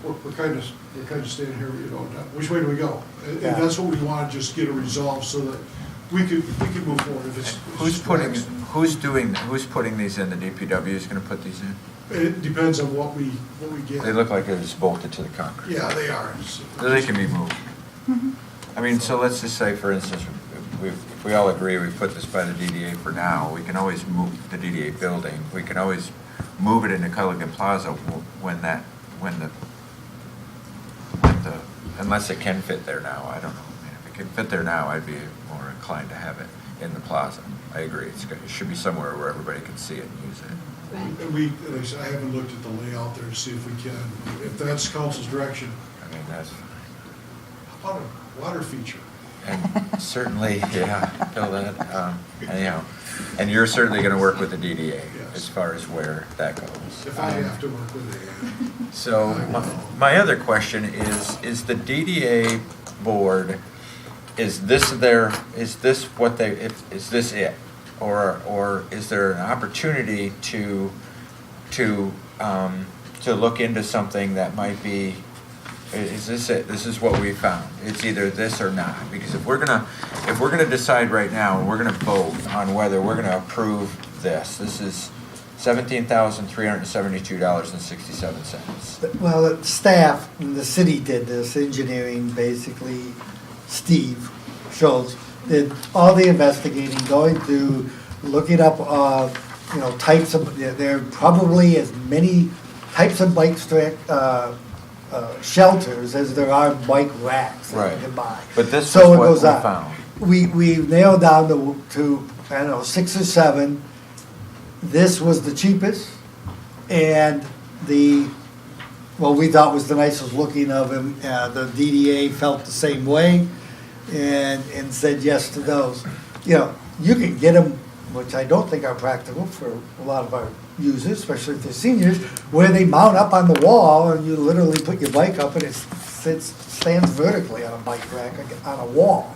we're kind of standing here, which way do we go? And Yeah. that's what we want, to just get a resolve so that we could move forward. If it's. who's putting these in? The DPW is gonna put these in? It depends on what we get. They look like they're just bolted to the concrete. Yeah, they are. So they can be moved. I mean, so let's just say, for instance, if we all agree we put this by the DDA for now, we can always move the DDA building. We can always move it into Culligan Plaza unless it can fit there now, I don't know. I mean, if it can fit there now, I'd be more inclined to have it in the plaza. I agree, it should be somewhere where everybody can see it and use it. Right. Like I said, I haven't looked at the layout there to see if we can, if that's council's direction, I mean, that's fine. how about a water feature? And certainly, yeah, Bill, and you're certainly gonna work with the DDA as far as where that goes. If I have to work with it. So my other question is the DDA board, is this it? Or is there an opportunity to look into something that might be, is this it? This is what we found. It's either this or not. Because if we're gonna decide right now, and we're gonna vote on whether we're gonna approve this is $17,372.67. Well, the staff and the city did this, engineering, basically, Steve Schultz did all the investigating, going through, looking up, types of, there are probably as many types of bike shelters as there are bike racks that Right. you can buy. But this So was it what goes we on. found. We nailed down to, I don't know, 6 or 7. This was the cheapest, and we thought was the nicest looking of them. The DDA felt the same way, and said yes to those. You can get them, which I don't think are practical for a lot of our users, especially if they're seniors, where they mount up on the wall, and you literally put your bike up, and it stands vertically on a bike rack on a wall.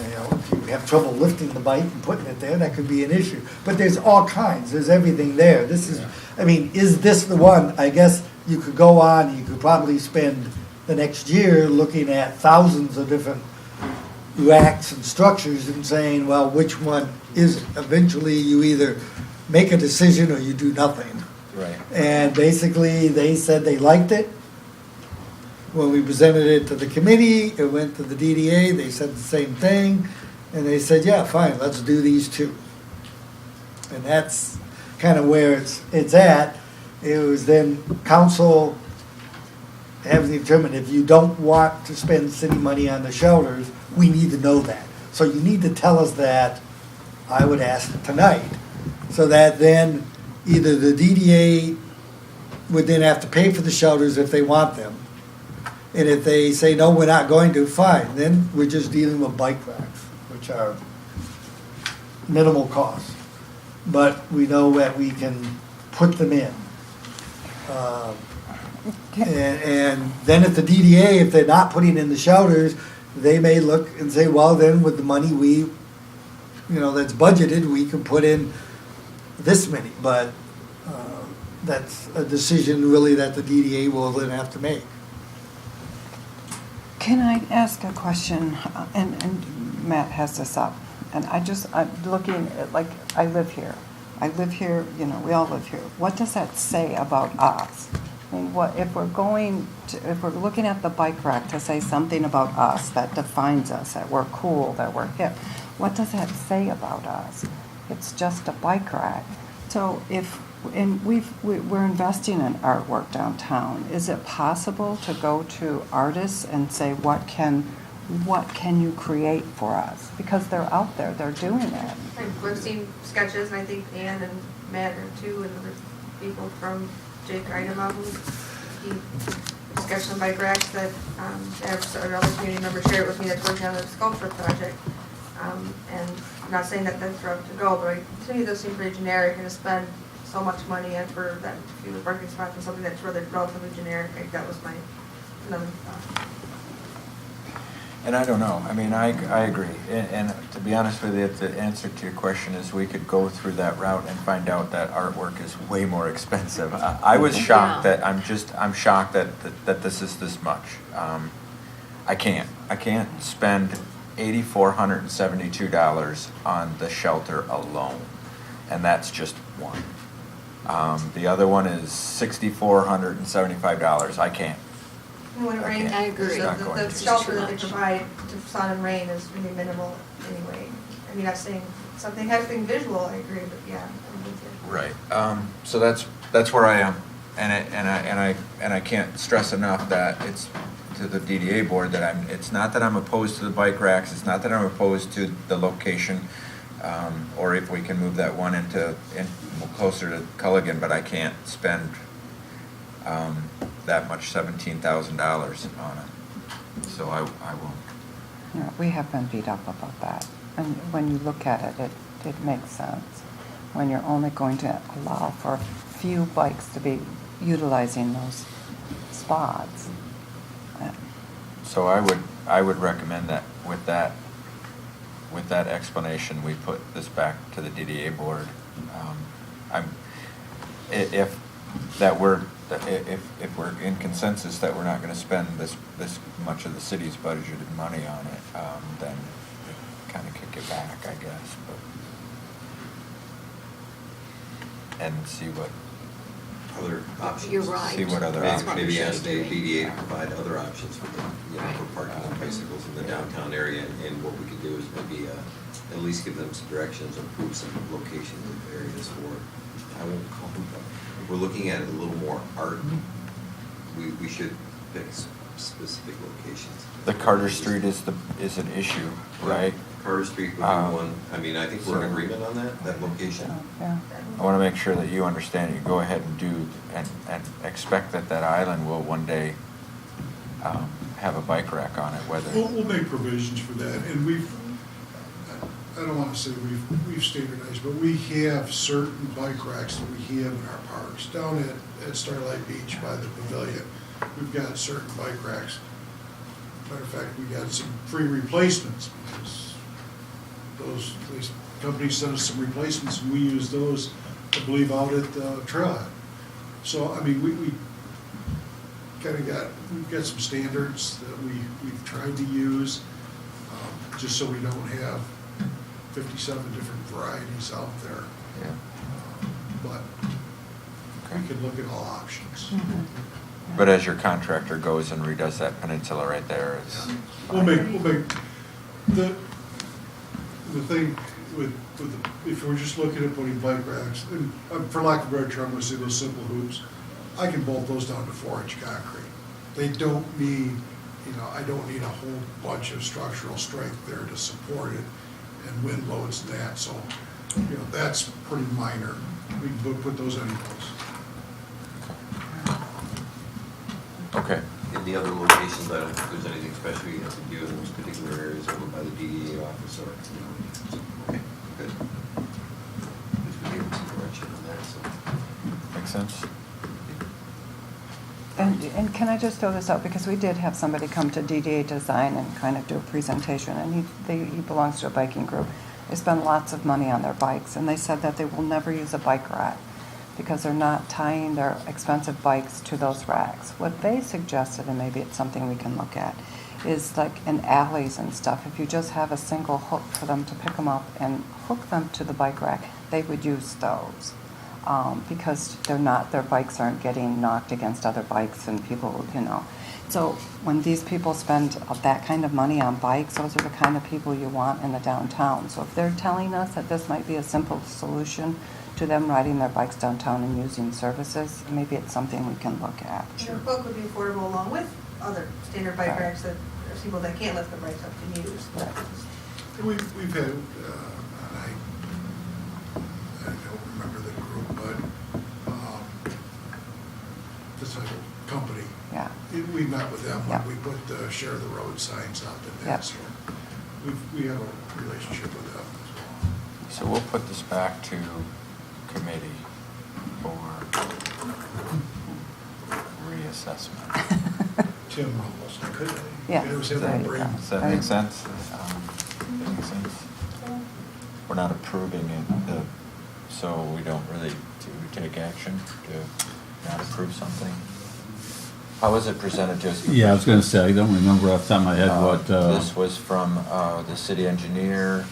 If you have trouble lifting the bike and putting it there, that could be an issue. But there's all kinds, there's everything there. Is this the one? I guess you could go on, you could probably spend the next year looking at thousands of different racks and structures and saying, well, which one is it? Eventually, you either make a decision or you do nothing. Right. And basically, they said they liked it. When we presented it to the committee, it went to the DDA, they said the same thing, and they said, yeah, fine, let's do these two. And that's kind of where it's at. It was then council having determined if you don't want to spend city money on the shelters, we need to know that. So you need to tell us that, I would ask tonight, so that then either the DDA would then have to pay for the shelters if they want them. And if they say, no, we're not going to, fine, then we're just dealing with bike racks, which are minimal cost. But we know that we can put them in. And then at the DDA, if they're not putting in the shelters, they may look and say, well, then with the money that's budgeted, we can put in this many. But that's a decision really that the DDA will then have to make. Can I ask a question? And Matt has this up. And I'm looking at, like, I live here, we all live here. What does that say about us? I mean, if we're looking at the bike rack to say something about us that defines us, that we're cool, that we're hip, what does that say about us? It's just a bike rack. So we're investing in artwork downtown. Is it possible to go to artists and say, what can you create for us? Because they're out there, they're doing it. We've seen sketches, and I think Ann and Matt are too, and other people from Jake Idema, who he sketched some bike racks that another community member shared with me that's working on the sculpture project. And I'm not saying that that's route to go, but to me those seem pretty generic, and to spend so much money and for that few parking spots and something that's really relatively generic. Like, that was another thought. And I don't know, I mean, I agree, and to be honest with you, the answer to your question is we could go through that route and find out that artwork is way more expensive. I was shocked that, I'm shocked that this is this much. I can't spend $8,472 on the shelter alone, and that's just one. The other one is $6,475, I can't. When it rains, I agree. the shelter that they provide to sun and rain is really minimal anyway. I mean, I'm saying something visual, I agree, but yeah, I'm with you. Right. So that's where I am, and I can't stress enough that it's to the DDA board that it's not that I'm opposed to the bike racks. It's not that I'm opposed to the location, or if we can move that one in closer to Culligan, but I can't spend that much, $17,000 on it. So I won't. Yeah, we have been beat up about that. And when you look at it, it makes sense. When you're only going to allow for a few bikes to be utilizing those spots. So I would recommend that with that explanation, we put this back to the DDA board. If we're in consensus that we're not going to spend this much of the city's budgeted money on it, then we kind of kick it back, I guess. And see what Other options. You're right. See what other options. Maybe ask the DDA to provide other options for the, for parking on bicycles in the downtown area, and what we could do is maybe at least give them some directions and prove some locations of areas for, I won't call them, but if we're looking at it a little more art, we should pick specific locations. The Carter Street is an issue, right? Carter Street would be one. I mean, I think we're in agreement on that location. Yeah. I want to make sure that you understand, you go ahead and do, and expect that island will one day have a bike rack on it, whether. We'll make provisions for that, and I don't want to say we've standardized, but we have certain bike racks that we have in our parks. Down at Starlight Beach by the pavilion, we've got certain bike racks. Matter of fact, we got some free replacements, because these companies sent us some replacements, and we use those, I believe, out at Trailhead. So, I mean, we've got some standards that we've tried to use, just so we don't have 57 different varieties out there. Yeah. But we can look at all options. Mm-hmm. But as your contractor goes and redoes that peninsula right there, it's. We'll make the thing with if we're just looking at putting bike racks, and for lack of a better term, I'm going to say those simple hoops, I can bolt those down to 4-inch concrete. They don't need, I don't need a whole bunch of structural strength there to support it, and wind loads and that. So that's pretty minor. We can put those anyplace. Okay. In the other locations, I don't think there's anything special you have to do in those particular areas over by the DDA office or, okay, good. At least we gave some direction on that, so. Makes sense? And can I just throw this out, because we did have somebody come to DDA Design and kind of do a presentation, and he belongs to a biking group. They spend lots of money on their bikes, and they said that they will never use a bike rack because they're not tying their expensive bikes to those racks. What they suggested, and maybe it's something we can look at, is like in alleys and stuff, if you just have a single hook for them to pick them up and hook them to the bike rack, they would use those. Because their bikes aren't getting knocked against other bikes and people, So when these people spend that kind of money on bikes, those are the kind of people you want in the downtown. So if they're telling us that this might be a simple solution to them riding their bikes downtown and using services, maybe it's something we can look at. And a book would be affordable along with other standard bike Right. racks that people that can't lift their bikes up can use. Right. We've had, I don't remember the group, but this type of company, Yeah. we met with them when Yeah. we put the share the road signs up and Yeah. that, so we have a relationship with them as well. So we'll put this back to committee for reassessment. Tim almost, could Yeah. It was Does him that and Brady. does that make sense? That make sense? We're not approving it, so we don't really, do we take action to not approve something? How was it presented to us? Yeah, I was gonna say, I don't remember off the top of my head what, This was from the city engineer.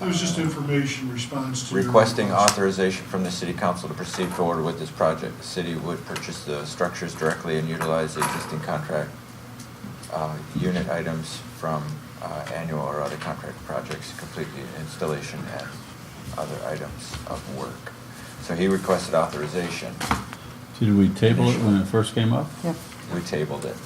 It was just information response to. your Requesting request. authorization from the city council to proceed forward with this project. The city would purchase the structures directly and utilize the existing contract unit items from annual or other contract projects to complete the installation and other items of work. So he requested authorization. did we table it when it first came up? Yep. We tabled it.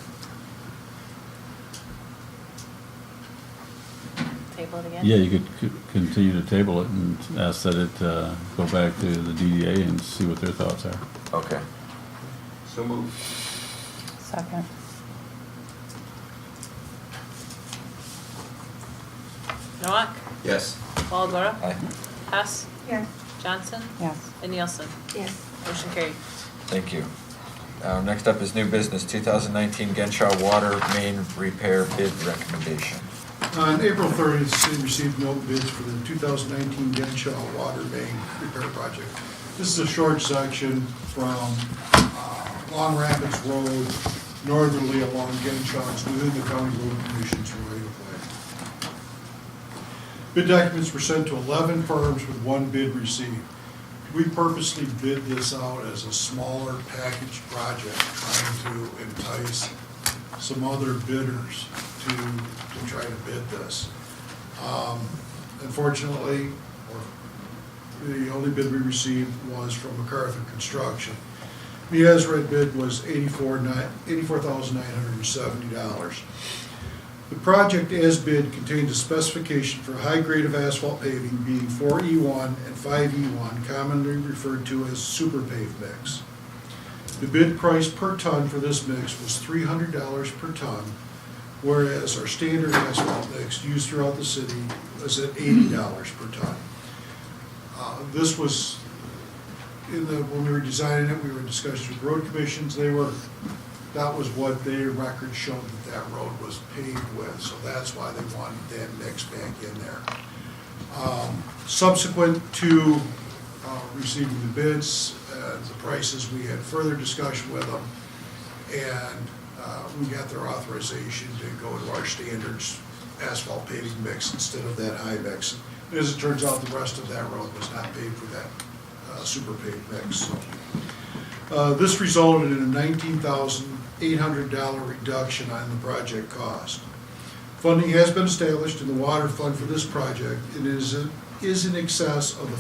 Table it again? Yeah, you could continue to table it and ask that it go back to the DDA and see what their thoughts are. Okay. So moved. Second. Noak, Yes. Walagora, Aye. Hess, Yes. Johnson, Yes. and Nielsen. Yes. Motion carried. Thank you. Next up is new business, 2019 Genschaw Water Main Repair Bid Recommendation. On April 30th, the city received no bids for the 2019 Genschaw Water Main Repair Project. This is a short section from Long Rapids Road northerly along Genschaw, it's within the County Road Commission's right of way. Bid documents were sent to 11 firms with one bid received. We purposely bid this out as a smaller package project, trying to entice some other bidders to try to bid this. Unfortunately, the only bid we received was from MacArthur Construction. The as-read bid was $84,970. The project as bid contained a specification for high grade of asphalt paving being 4E1 and 5E1, commonly referred to as super pave mix. The bid price per ton for this mix was $300 per ton, whereas our standard asphalt mix used throughout the city was at $80 per ton. This was, when we were designing it, we were in discussions with road commissions. That was what their record showed that road was paved with, so that's why they wanted that mix back in there. Subsequent to receiving the bids, the prices, we had further discussion with them, and we got their authorization to go to our standards asphalt paving mix instead of that high mix. As it turns out, the rest of that road was not paved with that super paved mix. So, this resulted in a $19,800 reduction on the project cost. Funding has been established in the water fund for this project and is in excess of the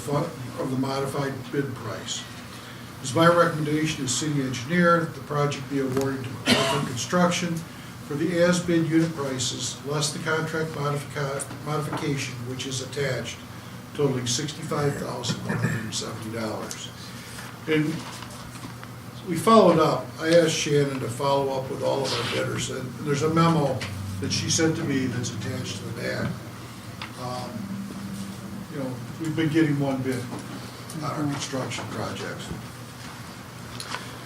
modified bid price. It is my recommendation as city engineer that the project be awarded to MacArthur Construction for the as-bid unit prices less the contract modification which is attached totaling $65,170. And we followed up. I asked Shannon to follow up with all of our bidders, and there's a memo that she sent to me that's attached to the back. You know, we've been getting one bid on our construction projects.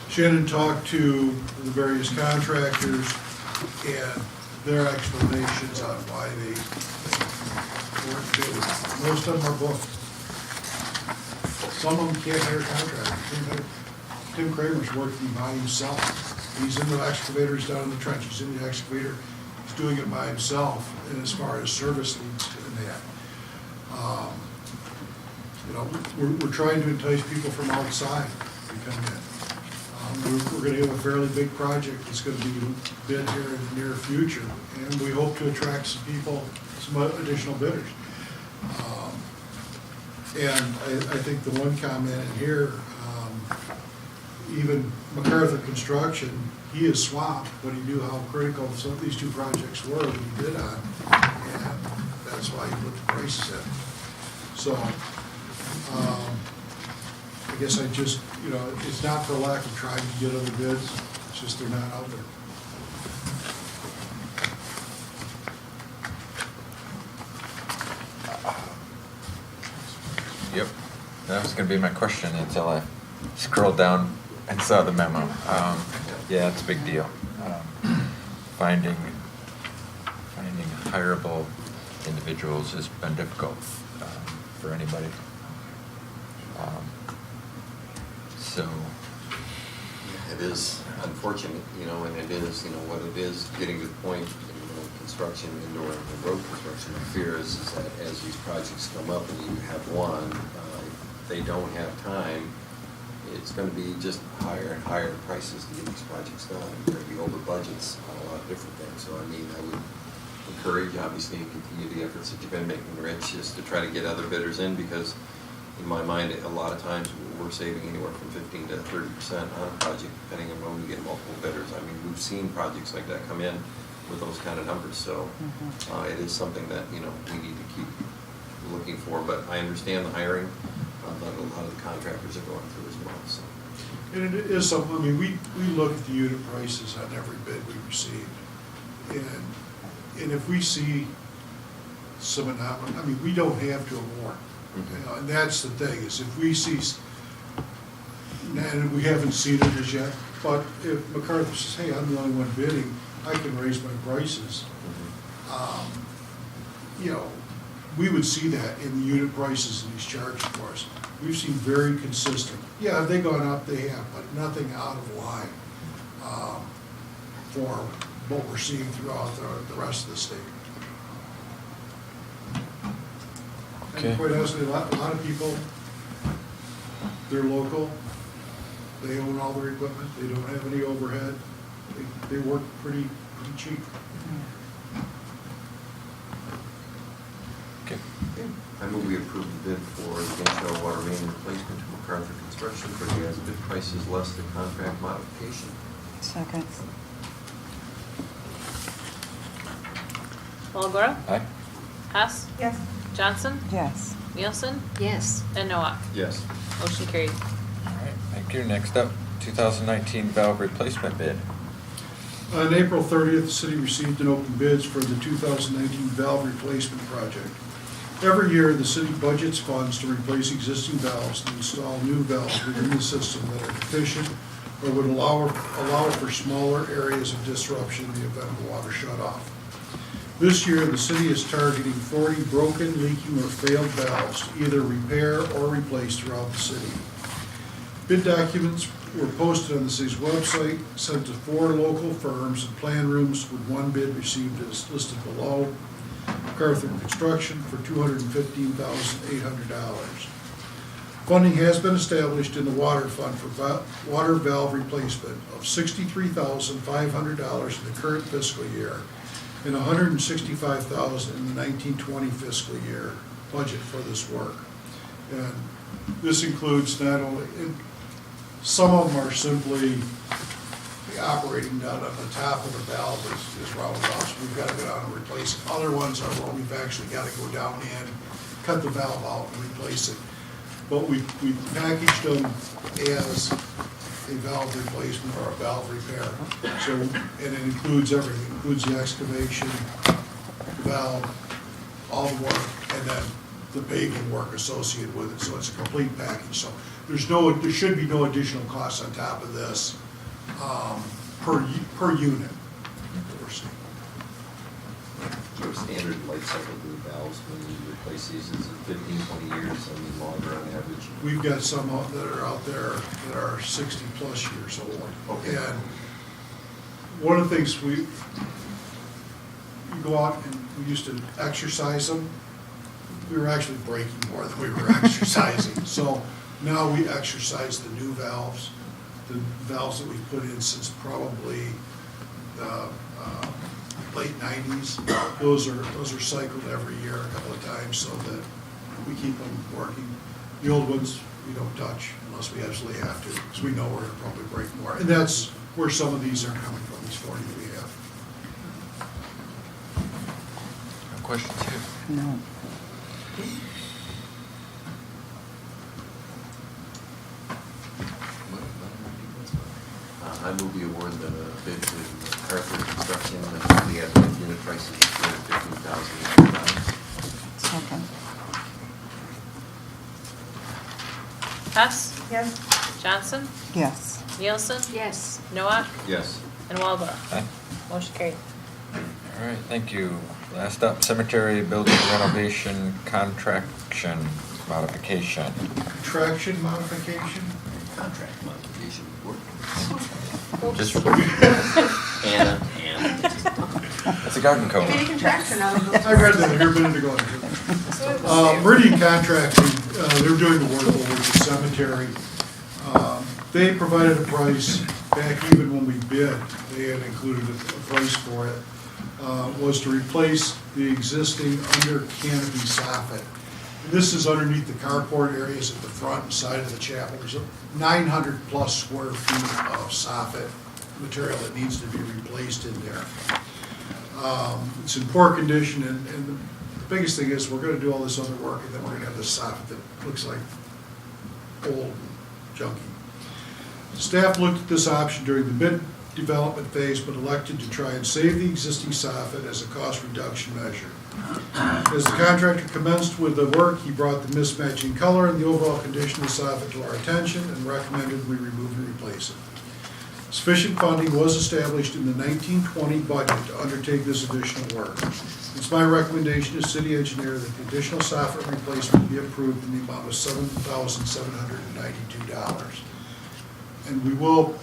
Shannon talked to the various contractors and their explanations on why they weren't bidding. Most of them are booked. Some of them can't hire contractors. Tim Kramer's working by himself. He's in the excavators down in the trench. He's in the excavator. He's doing it by himself. And as far as service needs and that, you know, we're trying to entice people from outside to come in. We're going to have a fairly big project that's going to be bid here in the near future, and we hope to attract some people, some additional bidders. And I think the one comment in here, even MacArthur Construction, he is swamped, but he knew how critical some of these two projects were that he bid on, and that's why he put the prices in. So, I guess I just, you know, it's not for lack of trying to get other bids, it's just they're not out there. Yep, that was gonna be my question until I scrolled down and saw the memo. Yeah, it's a big deal. Finding hireable individuals has been difficult for anybody. So. It is unfortunate, you know, and it is, you know, what it is, getting to the point, you know, construction, indoor and road construction, the fear is that as these projects come up and you have one, if they don't have time, it's gonna be just higher and higher prices to get these projects done. They're gonna be over budgets on a lot of different things. So I mean, I would encourage, obviously, and continue the efforts that you've been making, Rich, is to try to get other bidders in, because in my mind, a lot of times we're saving anywhere from 15 to 30% on a project, depending on when we get multiple bidders. I mean, we've seen projects like that come in with those kind of numbers, so it is something that, you know, we need to keep looking for. But I understand the hiring, but a lot of the contractors are going through as well. So. And it is something, I mean, we look at the unit prices on every bid we receive, and if we see some anomaly, I mean, we don't have to award. You know, and that's the thing, is if we see, and we haven't seen it as yet, but if MacArthur says, hey, I'm the only one bidding, I can raise my prices, you know, we would see that in the unit prices that he's charging for us. We've seen very consistent. Yeah, have they gone up? They have, but nothing out of line for what we're seeing throughout the rest of the state. Okay. And quite honestly, a lot of people, they're local, they own all their equipment, they don't have any overhead, they work pretty cheap. Okay. I move we approve the bid for the Genschaw water main replacement to MacArthur Construction for the as-bid prices less the contract modification. Second. Walagora? Aye. Hess? Yes. Johnson? Yes. Nielsen? Yes. And Noah? Yes. Motion carried. All right, thank you. Next up, 2019 valve replacement bid. On April 30th, the city received an open bids for the 2019 valve replacement project. Every year, the city budgets funds to replace existing valves and install new valves within the system that are deficient or would allow for smaller areas of disruption in the event of a water shutoff. This year, the city is targeting 40 broken, leaking, or failed valves to either repair or replace throughout the city. Bid documents were posted on the city's website, sent to 4 local firms and plan rooms, with one bid received as listed below. MacArthur Construction for $215,800. Funding has been established in the water fund for water valve replacement of $63,500 in the current fiscal year and $165,000 in the 1920 fiscal year budget for this work. And this includes not only, some of them are simply the operating down at the top of the valve is round off, so we've got to go down and replace it. Other ones are where we've actually got to go down in, cut the valve out and replace it. But we packaged them as a valve replacement or a valve repair. So, and it includes everything, it includes the excavation, the valve, all the work, and then the paving work associated with it. So it's a complete package. So there should be no additional costs on top of this per unit. Sort of standard life cycle of the valves when you replace these, is it 15, 20 years, I mean longer on average? We've got some that are out there that are 60+ years old. Okay. And one of the things you go out and we used to exercise them, we were actually breaking more than we were exercising. So now we exercise the new valves, the valves that we've put in since probably the late 90s. Those are cycled every year a couple of times so that we keep them working. The old ones we don't touch unless we absolutely have to, because we know we're going to probably break more. And that's where some of these are coming from, these 40 that we have. Questions here? No. I move the award the bid to Clerk Construction, and we have the unit prices of $215,000. Second. Hess, Yes. Johnson, Yes. Nielsen, Yes. Noah, Yes. and Walboro. Aye. Motion carried. All right, thank you. Last up, cemetery building renovation contraction modification. Contraction modification? Contract modification. Just, Anna. it's a garden Maybe code. a contraction out of those. I read that here a minute ago. Meridian Contracting, they're doing the work over at the cemetery. They provided a price back even when we bid. They had included a price for it. Was to replace the existing under canopy soffit. And this is underneath the carport areas at the front and side of the chapel. There's 900+ square feet of soffit material that needs to be replaced in there. It's in poor condition, and the biggest thing is we're going to do all this other work, and then we're going to have this soffit that looks like old, junky. Staff looked at this option during the bid development phase, but elected to try and save the existing soffit as a cost reduction measure. As the contractor commenced with the work, he brought the mismatching color and the overall condition of the soffit to our attention and recommended we remove and replace it. Sufficient funding was established in the 1920 budget to undertake this additional work. It's my recommendation as city engineer that the additional soffit replacement be approved in the amount of $7,792. And we will,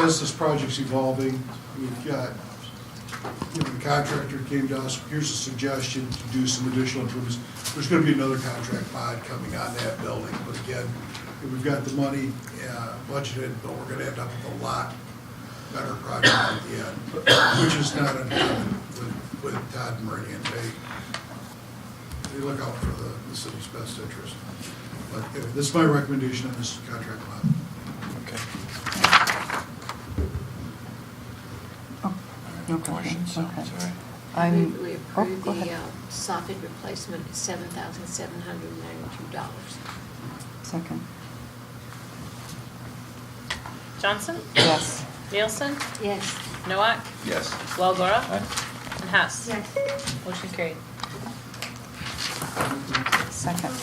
as this project's evolving, we've got, the contractor came to us, here's a suggestion to do some additional improvements. There's going to be another contract mod coming on that building, but again, we've got the money budgeted, but we're going to end up with a lot better project at the end, which is not uncommon with Todd and Meridian. They look out for the city's best interest. But this is my recommendation on this contract mod. Okay. No Questions? question. Okay. Sorry. I I'm, move we oh, approve go the ahead. soffit replacement at $7,792. Second. Johnson, Yes. Nielsen, Yes. Noah, Yes. Walboro, Aye. and Hess. Yes. Motion carried. Second.